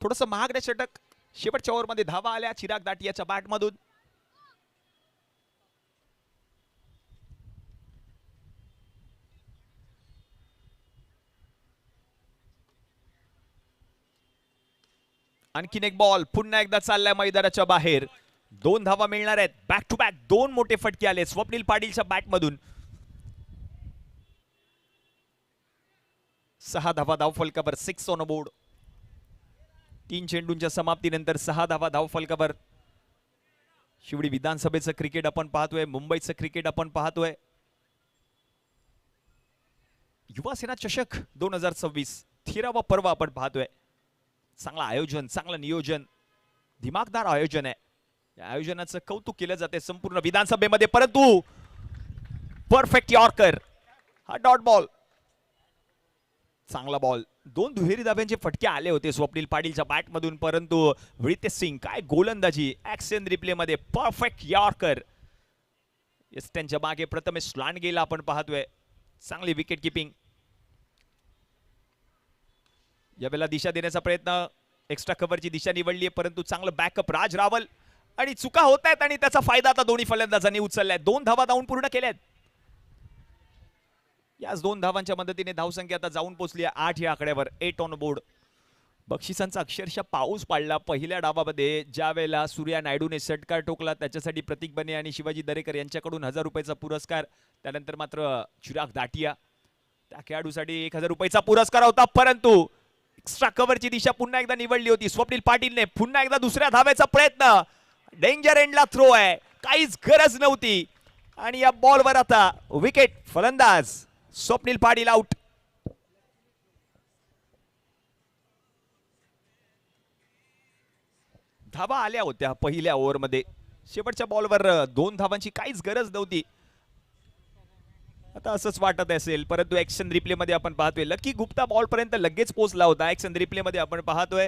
थोडंसं महागडे षटक. शेवटच्या ओव्हरमध्ये धावा आल्या चिराग दाटियाच्या बॅटमधून. आणखीन एक बॉल पुन्हा एकदा चाललाय मैदानाच्या बाहेर. 2 धावा मिळणार आहेत. बॅक टू बॅक 2 मोठे फटके आले स्वप्नील पाटीलच्या बॅटमधून. 6 धावा धावफलकावर. 6 ऑन बोर्ड. 3 चेंडूंच्या समाप्तीनंतर 6 धावा धावफलकावर. शिवडी विधानसभेचं क्रिकेट आपण पाहतोय, मुंबईचं क्रिकेट आपण पाहतोय. युवा सेना चषक 2026 13वा पर्व आपण पाहतोय. चांगलं आयोजन, चांगलं नियोजन, दिमागदार आयोजन आहे. या आयोजनाचं कौतुक केलं जाते संपूर्ण विधानसभेमध्ये, परंतु परफेक्ट यॉर्कर, हा डॉट बॉल, चांगला बॉल. 2 दुहेरी धाब्यांचे फटके आले होते स्वप्नील पाटीलच्या बॅटमधून, परंतु रितेश सिंग काय गोलंदाजी. ऍक्शन रिप्ले मध्ये परफेक्ट यॉर्कर. त्यांच्या मागे प्रथमेश लांडगेला आपण पाहतोय. चांगली विकेट किपिंग. यावेळेला दिशा देण्याचा प्रयत्न, एक्स्ट्रा कव्हरची दिशा निवडली आहे, परंतु चांगलं बॅकअप राज रावल. आणि चुका होत आहेत आणि त्याचा फायदा आता दोन्ही फलंदाजांनी उचललाय. 2 धावा धावून पूर्ण केल्यात. याच 2 धावांच्या मदतीने धावसंख्या आता जाऊन पोहोचली आहे 8 या आकड्यावर. 8 ऑन बोर्ड. बक्षिसांचा अक्षरशः पाऊस पाडला पहिल्या डावामध्ये. ज्या वेळेला सूर्या नायडूने षटकार ठोकला त्याच्यासाठी प्रतीक बने आणि शिवाजी दरेकर यांच्याकडून 1000 रुपयाचा पुरस्कार. त्यानंतर मात्र चिराग दाटिया त्या खेळाडूसाठी 1000 रुपयाचा पुरस्कार होता, परंतु एक्स्ट्रा कव्हरची दिशा पुन्हा एकदा निवडली होती स्वप्नील पाटीलने. पुन्हा एकदा दुसऱ्या धावेचा प्रयत्न. डेंजर एंडला थ्रो आहे, काहीच गरज नव्हती आणि या बॉलवर आता विकेट. फलंदाज स्वप्नील पाटील आउट. धावा आल्या होत्या पहिल्या ओव्हरमध्ये. शेवटच्या बॉलवर 2 धावांची काहीच गरज नव्हती. आता असंच वाटत असेल, परंतु ऍक्शन रिप्ले मध्ये आपण पाहतोय लकी गुप्ता बॉल पर्यंत लगेच पोहोचला होता. ऍक्शन रिप्ले मध्ये आपण पाहतोय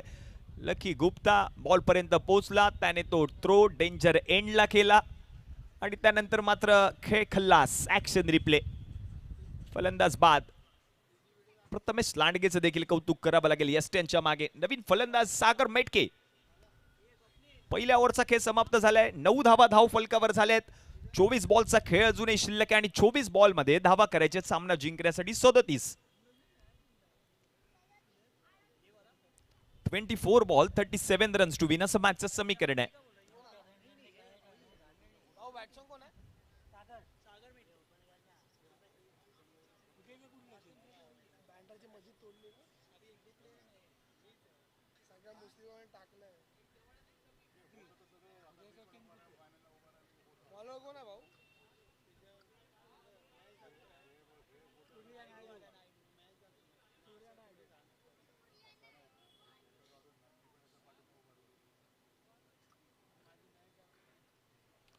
लकी गुप्ता बॉल पर्यंत पोहोचला, त्याने तो थ्रो डेंजर एंडला केला आणि त्यानंतर मात्र खेळ खल्लास. Action replay. फलंदाज बाद. प्रथमेश लांडगेचं देखील कौतुक करावं लागेल. यस्ट्यांच्या मागे नवीन फलंदाज सागर मेटके. पहिल्या ओव्हरचा खेळ समाप्त झालाय. 9 धावा धाव फलकावर झाल्यात. 24 बॉलचा खेळ अजूनही शिल्लक आहे आणि 24 बॉल मध्ये धावा करायचे सामना जिंकण्यासाठी 37. 24 बॉल 37 रन्स टू विन असं मॅचचं समीकरण आहे.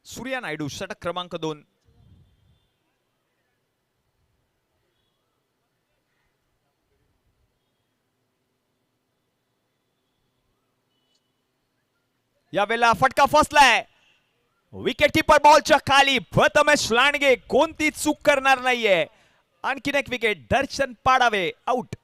सूर्या नायडू षटक क्रमांक 2. यावेळेला फटका फसलाय. विकेट किपर बॉलच्या खाली. प्रथमेश लांडगे कोणती चूक करणार नाहीये. आणखीन एक विकेट. दर्शन पाडावे आउट.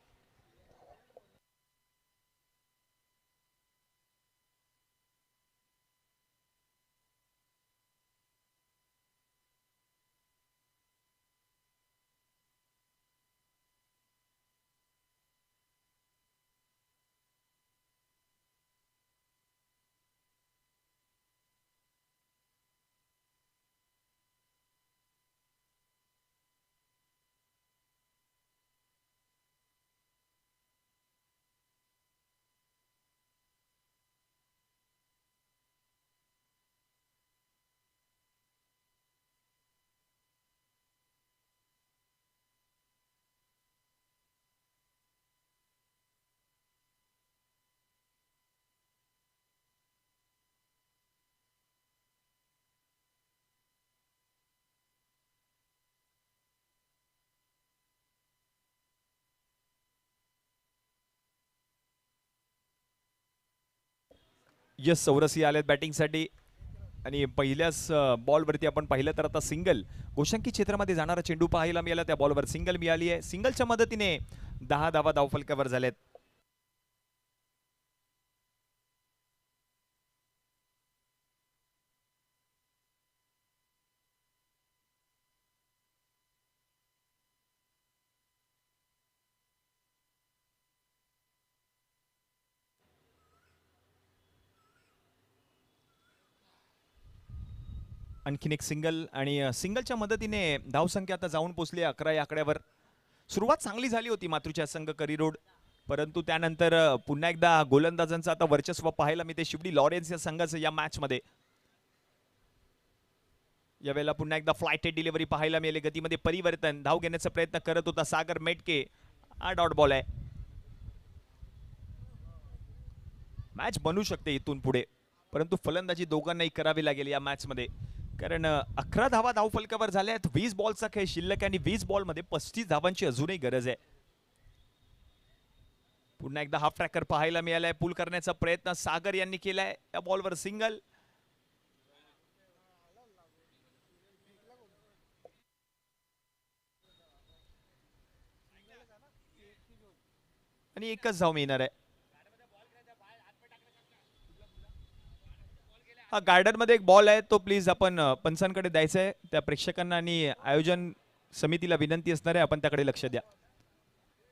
यस चौरसी आलेत बॅटिंगसाठी आणि पहिल्याच बॉलवरती आपण पाहिलं तर आता सिंगल गोशांकी क्षेत्रामध्ये जाणारा चेंडू पाहायला मिळाला. त्या बॉलवर सिंगल मिळाली आहे. सिंगलच्या मदतीने 10 धावा धावफलकावर झाल्यात. आणखीन एक सिंगल आणि सिंगलच्या मदतीने धावसंख्या आता जाऊन पोचली 11 या आकड्यावर. सुरुवात चांगली झाली होती मातृच्या संघ करिरोड, परंतु त्यानंतर पुन्हा एकदा गोलंदाजांचं आता वर्चस्व पाहायला मिळते शिवडी लॉरेन्स या संघाचं या मॅच मध्ये. यावेळेला पुन्हा एकदा फ्लायटेड डिलिव्हरी पाहायला मिळाली. गतीमध्ये परिवर्तन. धाव घेण्याचा प्रयत्न करत होता सागर मेटके. हा डॉट बॉल आहे. मॅच बनू शकते इथून पुढे, परंतु फलंदाजी दोघांनाही करावी लागेल या मॅच मध्ये, कारण 11 धावा धावफलकावर झाल्या आहेत. 20 बॉलचा खेळ शिल्लक आणि 20 बॉल मध्ये 35 धावांची अजूनही गरज आहे. पुन्हा एकदा हाफ ट्रॅकर पाहायला मिळालाय. पूल करण्याचा प्रयत्न सागर यांनी केलाय. या बॉलवर सिंगल. आणि एकच धाव मिळणार आहे. हा गार्डन मध्ये एक बॉल आहे, तो प्लीज आपण पंचांकडे द्यायचा आहे. त्या प्रेक्षकांना आणि आयोजन समितीला विनंती असणार आहे, आपण त्याकडे लक्ष द्या.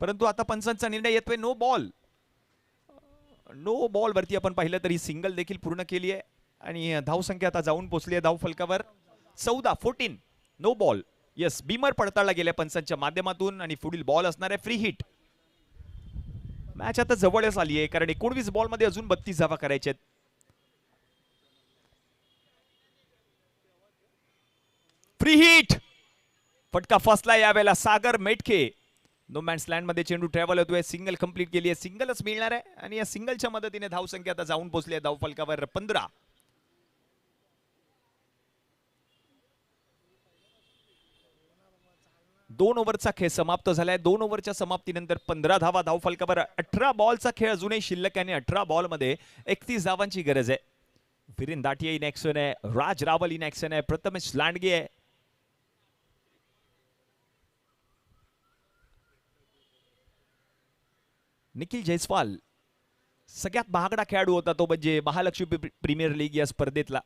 परंतु आता पंचांचा निर्णय येतोय नो बॉल. नो बॉल वरती आपण पाहिलं तरी सिंगल देखील पूर्ण केली आहे आणि धावसंख्या आता जाऊन पोहोचली आहे धावफलकावर 14 नो बॉल. यस, बीमर पडताळला गेल्या पंचांच्या माध्यमातून आणि पुढील बॉल असणार आहे फ्री हिट. मॅच आता जवळच आली आहे, कारण 19 बॉल मध्ये अजून 32 धावा करायच्या आहेत. Free hit. फटका फसला यावेळेला सागर मेटके. नो मॅन्स लँड मध्ये चेंडू ट्रॅव्हल होतोय. सिंगल कंप्लीट केली आहे. सिंगलच मिळणार आहे आणि या सिंगलच्या मदतीने धावसंख्या आता जाऊन पोहोचली आहे धावफलकावर 15. दोन ओव्हरचा खेळ समाप्त झालाय. 2 ओव्हरच्या समाप्तीनंतर 15 धावा धावफलकावर. 18 बॉलचा खेळ अजूनही शिल्लक आहे. 18 बॉल मध्ये 31 धावांची गरज आहे. विरेन दाटिया इन ऍक्शन आहे. राज रावल इन ऍक्शन आहे. प्रथमेश लांडगे आहे. निखिल जयस्वाल सगळ्यात महागडा खेळाडू होता तो म्हणजे महालक्ष्मी प्रीमियर लीग या स्पर्धेतला.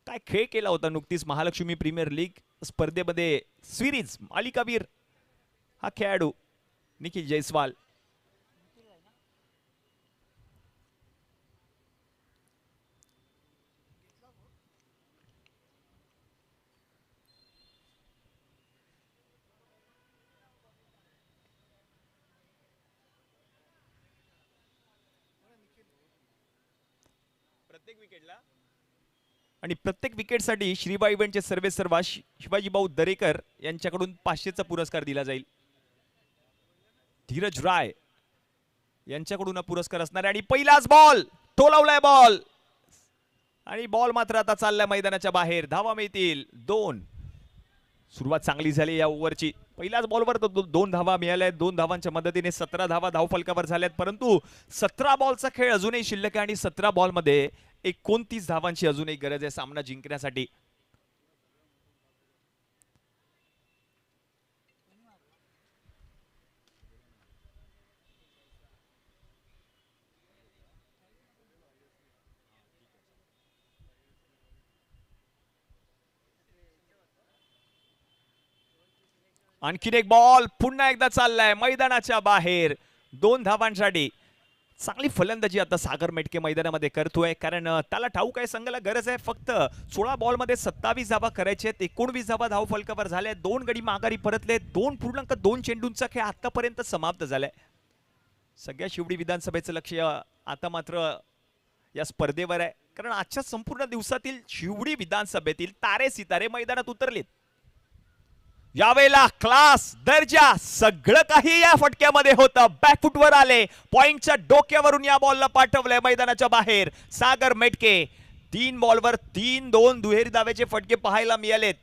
काय खेळ केला होता नुकतीच महालक्ष्मी प्रीमियर लीग स्पर्धेमध्ये. सिरीज मालिकावीर हा खेळाडू निखिल जयस्वाल. आणि प्रत्येक विकेटसाठी श्रीबा इव्हेंटचे सर्वेसर्वा शिवाजीभाऊ दरेकर यांच्याकडून 500चा पुरस्कार दिला जाईल. धीरज राय यांच्याकडून हा पुरस्कार असणार आहे. आणि पहिलाच बॉल टोलावलाय बॉल आणि बॉल मात्र आता चाललाय मैदानाच्या बाहेर. धावा मिळतील 2. सुरुवात चांगली झाली या ओव्हरची. पहिल्याच बॉलवर 2 धावा मिळाल्या आहेत. 2 धावांच्या मदतीने 17 धावा धावफलकावर झाल्यात. परंतु 17 बॉलचा खेळ अजूनही शिल्लक आहे आणि 17 बॉलमध्ये 29 धावांची अजूनही गरज आहे सामना जिंकण्यासाठी. आणखीन एक बॉल पुन्हा एकदा चाललाय मैदानाच्या बाहेर 2 धावांसाठी. चांगली फलंदाजी आता सागर मेटके मैदानामध्ये करतोय, कारण त्याला ठाऊक आहे संघाला गरज आहे फक्त 16 बॉलमध्ये 27 धावा करायचे आहेत. 19 धावा धाव फलकावर झाल्या. 2 गडी माघारी परतले. 2.2 चेंडूंचा खेळ आतापर्यंत समाप्त झालाय. सगळ्या शिवडी विधानसभेचं लक्ष आता मात्र या स्पर्धेवर आहे, कारण आजच्या संपूर्ण दिवसातील शिवडी विधानसभेतील तारे सितारे मैदानात उतरलेत. यावेळेला क्लास दर्जा सगळं काही या फटक्यामध्ये होतं. बॅकफुटवर आले, पॉइंटच्या डोक्यावरून या बॉलला पाठवलंय मैदानाच्या बाहेर. सागर मेटके 3 बॉलवर 3-2 दुहेरी धावेचे फटके पाहायला मिळालेत.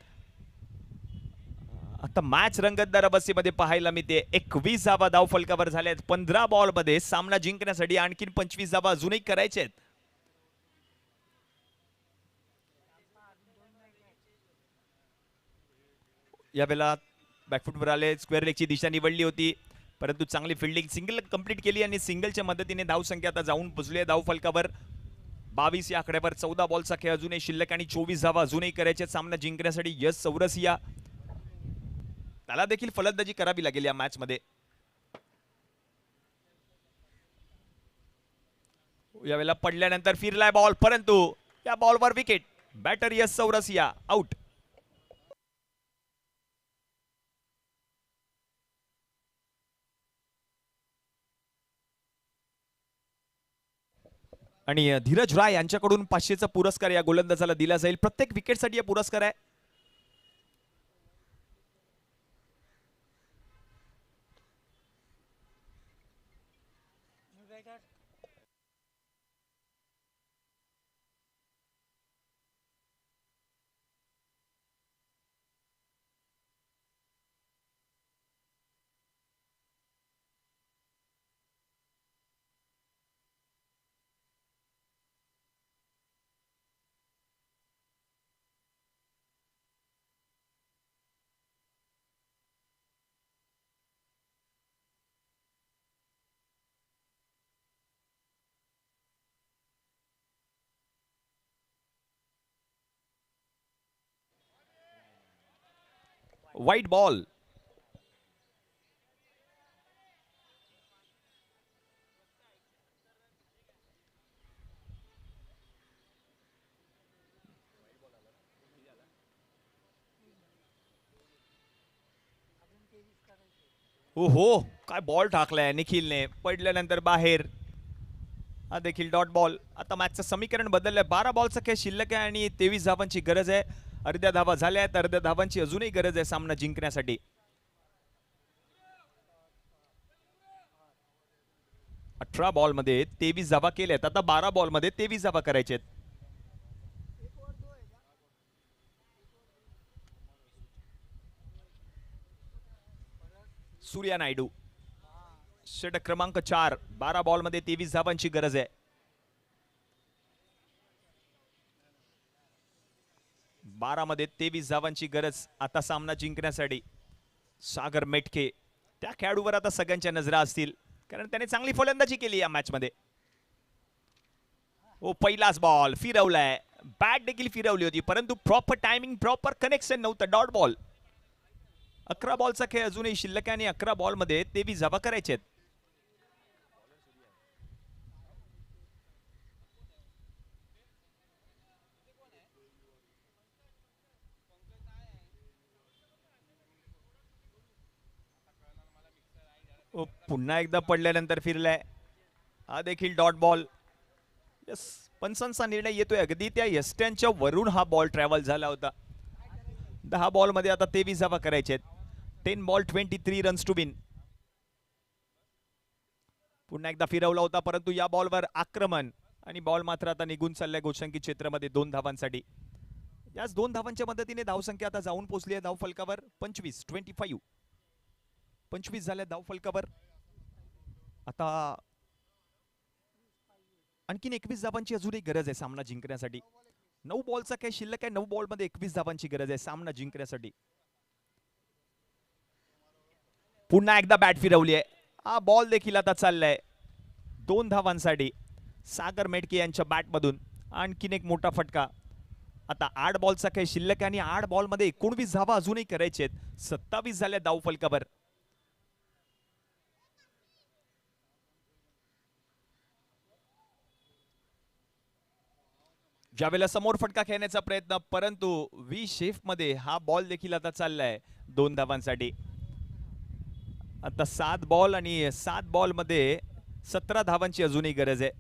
आता मॅच रंगतदार अवस्थेमध्ये पाहायला मिळते. 21 धावा धाव फलकावर झाल्यात. 15 बॉलमध्ये सामना जिंकण्यासाठी आणखीन 25 धावा अजूनही करायचे आहेत. यावेळेला बॅकफुटवर आले, स्क्वेअर लेगची दिशा निवडली होती, परंतु चांगली फिल्डिंग, सिंगल कंप्लीट केली आणि सिंगलच्या मदतीने धाव संख्या आता जाऊन पोहोचली आहे धाव फलकावर 22 या आकड्यावर. 14 बॉलचा खेळ अजूनही शिल्लक आणि 24 धावा अजूनही करायचे सामना जिंकण्यासाठी. यश चौरसिया त्याला देखील फलंदाजी करावी लागेल या मॅच मध्ये. यावेळेला पडल्यानंतर फिरलाय बॉल, परंतु या बॉलवर विकेट. बॅटर यश चौरसिया आउट. आणि धीरज राय यांच्याकडून 500चा पुरस्कार या गोलंदाजाला दिला जाईल. प्रत्येक विकेटसाठी हा पुरस्कार आहे. White ball. ओहो, काय बॉल टाकलाय निखिलने, पडल्यानंतर बाहेर. हा देखील डॉट बॉल. आता मॅचचं समीकरण बदललंय. 12 बॉलचा खेळ शिल्लक आहे आणि 23 धावांची गरज आहे. अर्ध्या धावा झाल्या आहेत. अर्ध्या धावांची अजूनही गरज आहे सामना जिंकण्यासाठी. 18 बॉलमध्ये 23 धावा केल्यात. आता 12 बॉलमध्ये 23 धावा करायचे आहेत. सूर्या नायडू षटक क्रमांक 4. 12 बॉलमध्ये 23 धावांची गरज आहे. 12 मध्ये 23 धावांची गरज आता सामना जिंकण्यासाठी. सागर मेटके त्या खेळाडूवर आता सगळ्यांच्या नजरा असतील, कारण त्याने चांगली फलंदाजी केली या मॅच मध्ये. ओ, पहिलाच बॉल फिरवलाय. बॅट देखील फिरवली होती, परंतु प्रॉपर टायमिंग, प्रॉपर कनेक्शन नव्हतं. Dot ball. 11 बॉलचा खेळ अजूनही शिल्लक आहे आणि 11 बॉलमध्ये 23 धावा करायचे आहेत. पुन्हा एकदा पडल्यानंतर फिरलाय. हा देखील डॉट बॉल. Yes, पंचांचा निर्णय येतोय अगदी त्या यष्ट्यांच्या वरून हा बॉल ट्रॅव्हल झाला होता. 10 बॉल मध्ये आता 23 धावा करायचे आहेत. 10 बॉल 23 रन्स टू विन. पुन्हा एकदा फिरवला होता परंतु या बॉलवर आक्रमण आणि बॉल मात्र आता निघून चाललाय गोलशंकी क्षेत्रामध्ये 2 धावांसाठी. याच 2 धावांच्या मदतीने धावसंख्या आता जाऊन पोहोचली आहे धावफलकावर 25 25 झाल्या धावफलकावर. आता आणखीन 21 धावांची अजूनही गरज आहे सामना जिंकण्यासाठी. 9 बॉलचा काय शिल्लक आहे. 9 बॉल मध्ये 21 धावांची गरज आहे सामना जिंकण्यासाठी. पुन्हा एकदा बॅट फिरवली आहे. हा बॉल देखील आता चाललाय 2 धावांसाठी सागर मेटके यांच्या बॅटमधून. आणखीन एक मोठा फटका. आता 8 बॉलचा काही शिल्लक आहे आणि 8 बॉल मध्ये 19 धावा अजूनही करायचे आहेत. 27 झाल्या धावफलकावर. ज्यावेळेला समोर फटका खेळण्याचा प्रयत्न परंतु व्ही शेफ मध्ये हा बॉल देखील आता चाललाय 2 धावांसाठी. आता 7 बॉल आणि 7 बॉल मध्ये 17 धावांची अजूनही गरज आहे.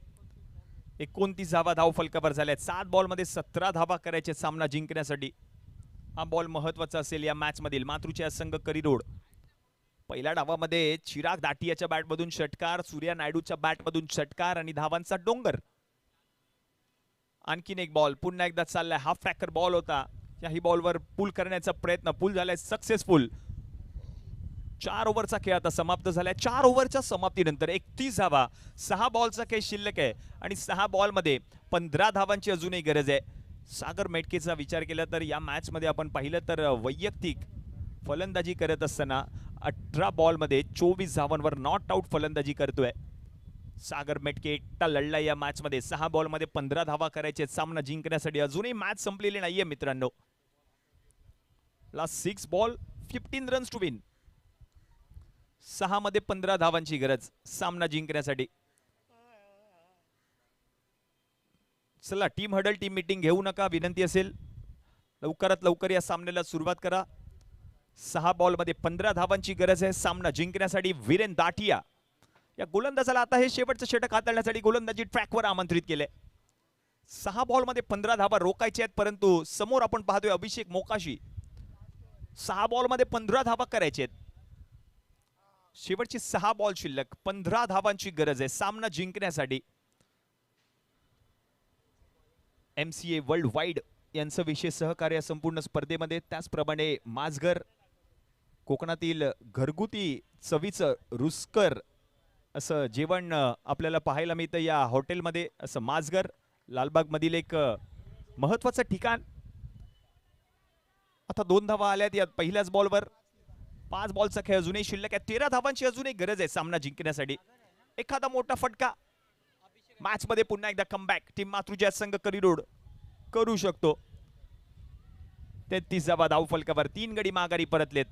29 धावा धावफलकावर झाल्या. 7 बॉल मध्ये 17 धावा करायचे सामना जिंकण्यासाठी. हा बॉल महत्वाचा असेल या मॅच मधील. मातृच्या संघ करिरोड. पहिल्या डावामध्ये चिराग दाटियाच्या बॅटमधून षटकार, सूर्या नायडूच्या बॅटमधून षटकार आणि धावांचा डोंगर. आणखीन एक बॉल पुन्हा एकदा चाललाय. हाफ ट्रॅकर बॉल होता. याही बॉलवर पुल करण्याचा प्रयत्न. पुल झालाय सक्सेसफुल. 4 ओव्हरचा खेळ आता समाप्त झालाय. 4 ओव्हरच्या समाप्तीनंतर 31 धावा. 6 बॉलचा खेळ शिल्लक आहे आणि 6 बॉल मध्ये 15 धावांची अजूनही गरज आहे. सागर मेटकेचा विचार केला तर या मॅच मध्ये आपण पाहिलं तर वैयक्तिक फलंदाजी करत असताना 18 बॉल मध्ये 24 धावांवर नॉट आउट फलंदाजी करतोय. सागर मेटके एकटा लढला या मॅच मध्ये. 6 बॉल मध्ये 15 धावा करायचे सामना जिंकण्यासाठी. अजूनही मॅच संपलेली नाहीये मित्रांनो. Last 6 ball 15 runs to win. 6 मध्ये 15 धावांची गरज सामना जिंकण्यासाठी. चला टीम हडल टीम मीटिंग घेऊ नका विनंती असेल. लवकरात लवकर या सामन्याला सुरुवात करा. 6 बॉल मध्ये 15 धावांची गरज आहे सामना जिंकण्यासाठी. वीरेन दाटिया या गोलंदाजाला आता हे शेवटचं षटक हाताळण्यासाठी गोलंदाजी ट्रॅकवर आमंत्रित केले. 6 बॉल मध्ये 15 धावा रोखायचे आहेत परंतु समोर आपण पाहतोय अभिषेक मोकाशी. 6 बॉल मध्ये 15 धावा करायचे आहेत. शेवटची 6 बॉल शिल्लक. 15 धावांची गरज आहे सामना जिंकण्यासाठी. MCA वर्ल्ड वाईड यांचं विशेष सहकार्य संपूर्ण स्पर्धेमध्ये. त्याचप्रमाणे माझघर कोकणातील घरगुती चवीचं रुचकर असं जेवण आपल्याला पाहायला मिळतं या हॉटेलमध्ये. असं माझघर लालबाग मधील एक महत्वाचं ठिकाण. आता 2 धावा आल्यात या पहिल्याच बॉलवर. 5 बॉलचा खेळ अजूनही शिल्लक आहे. 13 धावांची अजूनही गरज आहे सामना जिंकण्यासाठी. एखादा मोठा फटका मॅच मध्ये पुन्हा एकदा कमबॅक टीम मातृजा संघ करिरोड करू शकतो. 33 धावा धावफलकावर. 3 गडी माघारी परतलेत.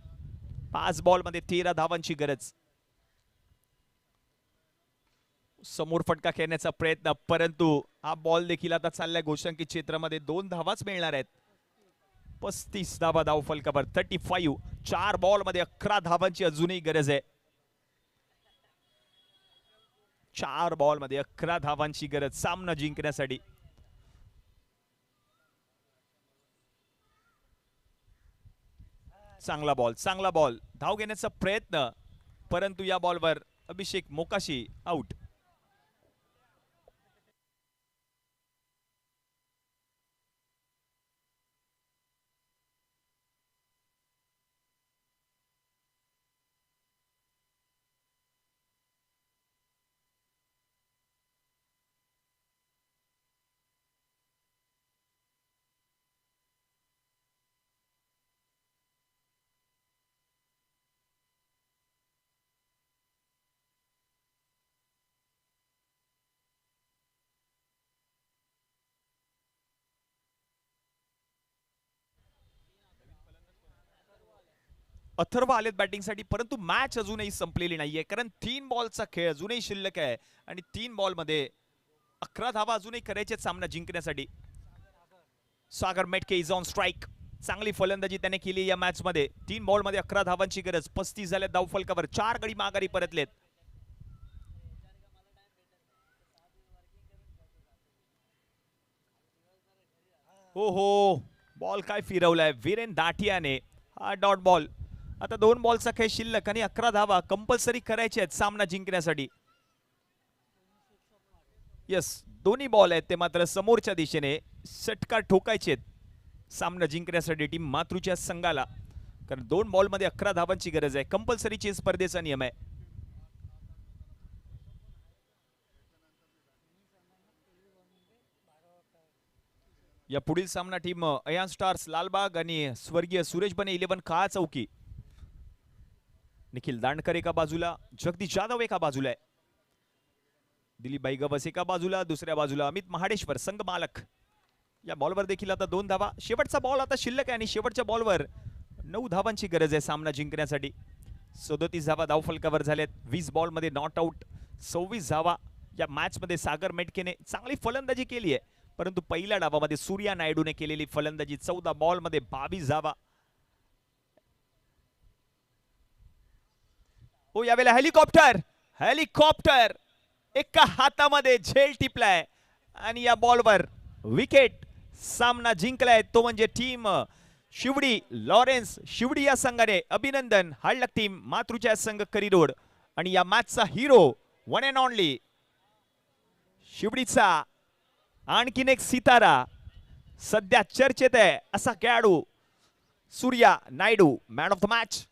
5 बॉल मध्ये 13 धावांची गरज. समोर फटका खेळण्याचा प्रयत्न परंतु हा बॉल देखील आता चाललाय गोलशंकी क्षेत्रामध्ये. 2 धावाच मिळणार आहेत. 35 धावा धावफलकावर. 35. 4 बॉल मध्ये 11 धावांची अजूनही गरज आहे. 4 बॉल मध्ये 11 धावांची गरज सामना जिंकण्यासाठी. चांगला बॉल चांगला बॉल. धाव घेण्याचा प्रयत्न परंतु या बॉलवर अभिषेक मोकाशी आउट. अथर्व आलेत बॅटिंगसाठी परंतु मॅच अजूनही संपलेली नाहीये कारण 3 बॉलचा खेळ अजूनही शिल्लक आहे आणि 3 बॉल मध्ये 11 धावा अजूनही करायचे सामना जिंकण्यासाठी. सागर मेटके इज ऑन स्ट्राइक. चांगली फलंदाजी त्याने केली या मॅच मध्ये. 3 बॉल मध्ये 11 धावांची गरज. 35 झाल्या धावफलकावर. 4 गडी माघारी परतलेत. हो हो, बॉल काय फिरवलाय वीरेन दाठियाने. हा डॉट बॉल. आता 2 बॉलचा खेळ शिल्लक आणि 11 धावा कंपल्सरी करायचे आहेत सामना जिंकण्यासाठी. यस, दोन्ही बॉल आहेत ते मात्र समोरच्या दिशेने षटकार ठोकायचे आहेत सामना जिंकण्यासाठी टीम मातृच्या संघाला. कारण 2 बॉलमध्ये 11 धावांची गरज आहे. कंपल्सरीची स्पर्धेचा नियम आहे. या पुढील सामना टीम अयान स्टार्स लालबाग आणि स्वर्गीय सुरेश बने 11 काळा चौकी. निखिल दांडकर एका बाजूला, जगदीश जाधव एका बाजूला आहे. दिलीपभाई गवस एका बाजूला, दुसऱ्या बाजूला अमित महाडेश्वर संघ मालक. या बॉलवर देखील आता 2 धावा. शेवटचा बॉल आता शिल्लक आहे आणि शेवटच्या बॉलवर 9 धावांची गरज आहे सामना जिंकण्यासाठी. 37 धावा धावफलकावर झाल्यात. 20 बॉलमध्ये नॉट आउट. 26 धावा. या मॅच मध्ये सागर मेटकेने चांगली फलंदाजी केली आहे, परंतु पहिल्या डावामध्ये सूर्या नायडूने केलेली फलंदाजी 14 बॉलमध्ये 22 धावा. हो, यावेळेला हेलिकॉप्टर हेलिकॉप्टर एका हातामध्ये झेल टिपलाय आणि या बॉलवर विकेट. सामना जिंकलाय तो म्हणजे टीम शिवडी. लॉरेन्स शिवडी या संघाने अभिनंदन. हळलक टीम मातृच्या संघ करिरोड. आणि या मॅचचा हिरो वन अँड ओनली शिवडीचा आणखीन एक सितारा, सध्या चर्चेत आहे असा खेळाडू Surya Naidu, man of the match.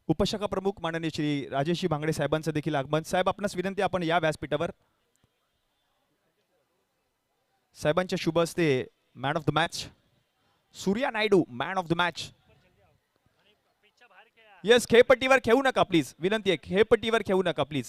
उपशाखा प्रमुख माननीय श्री राजेशजी भांगडे साहेबांचं देखील आगमन. साहेब, आपणास विनंती, आपण या व्यासपीठावर. साहेबांच्या शुभ हस्ते man of the match Surya Naidu, man of the match. Yes, खेळपट्टीवर खेळू नका प्लीज, विनंती आहे, खेळपट्टीवर खेळू नका प्लीज.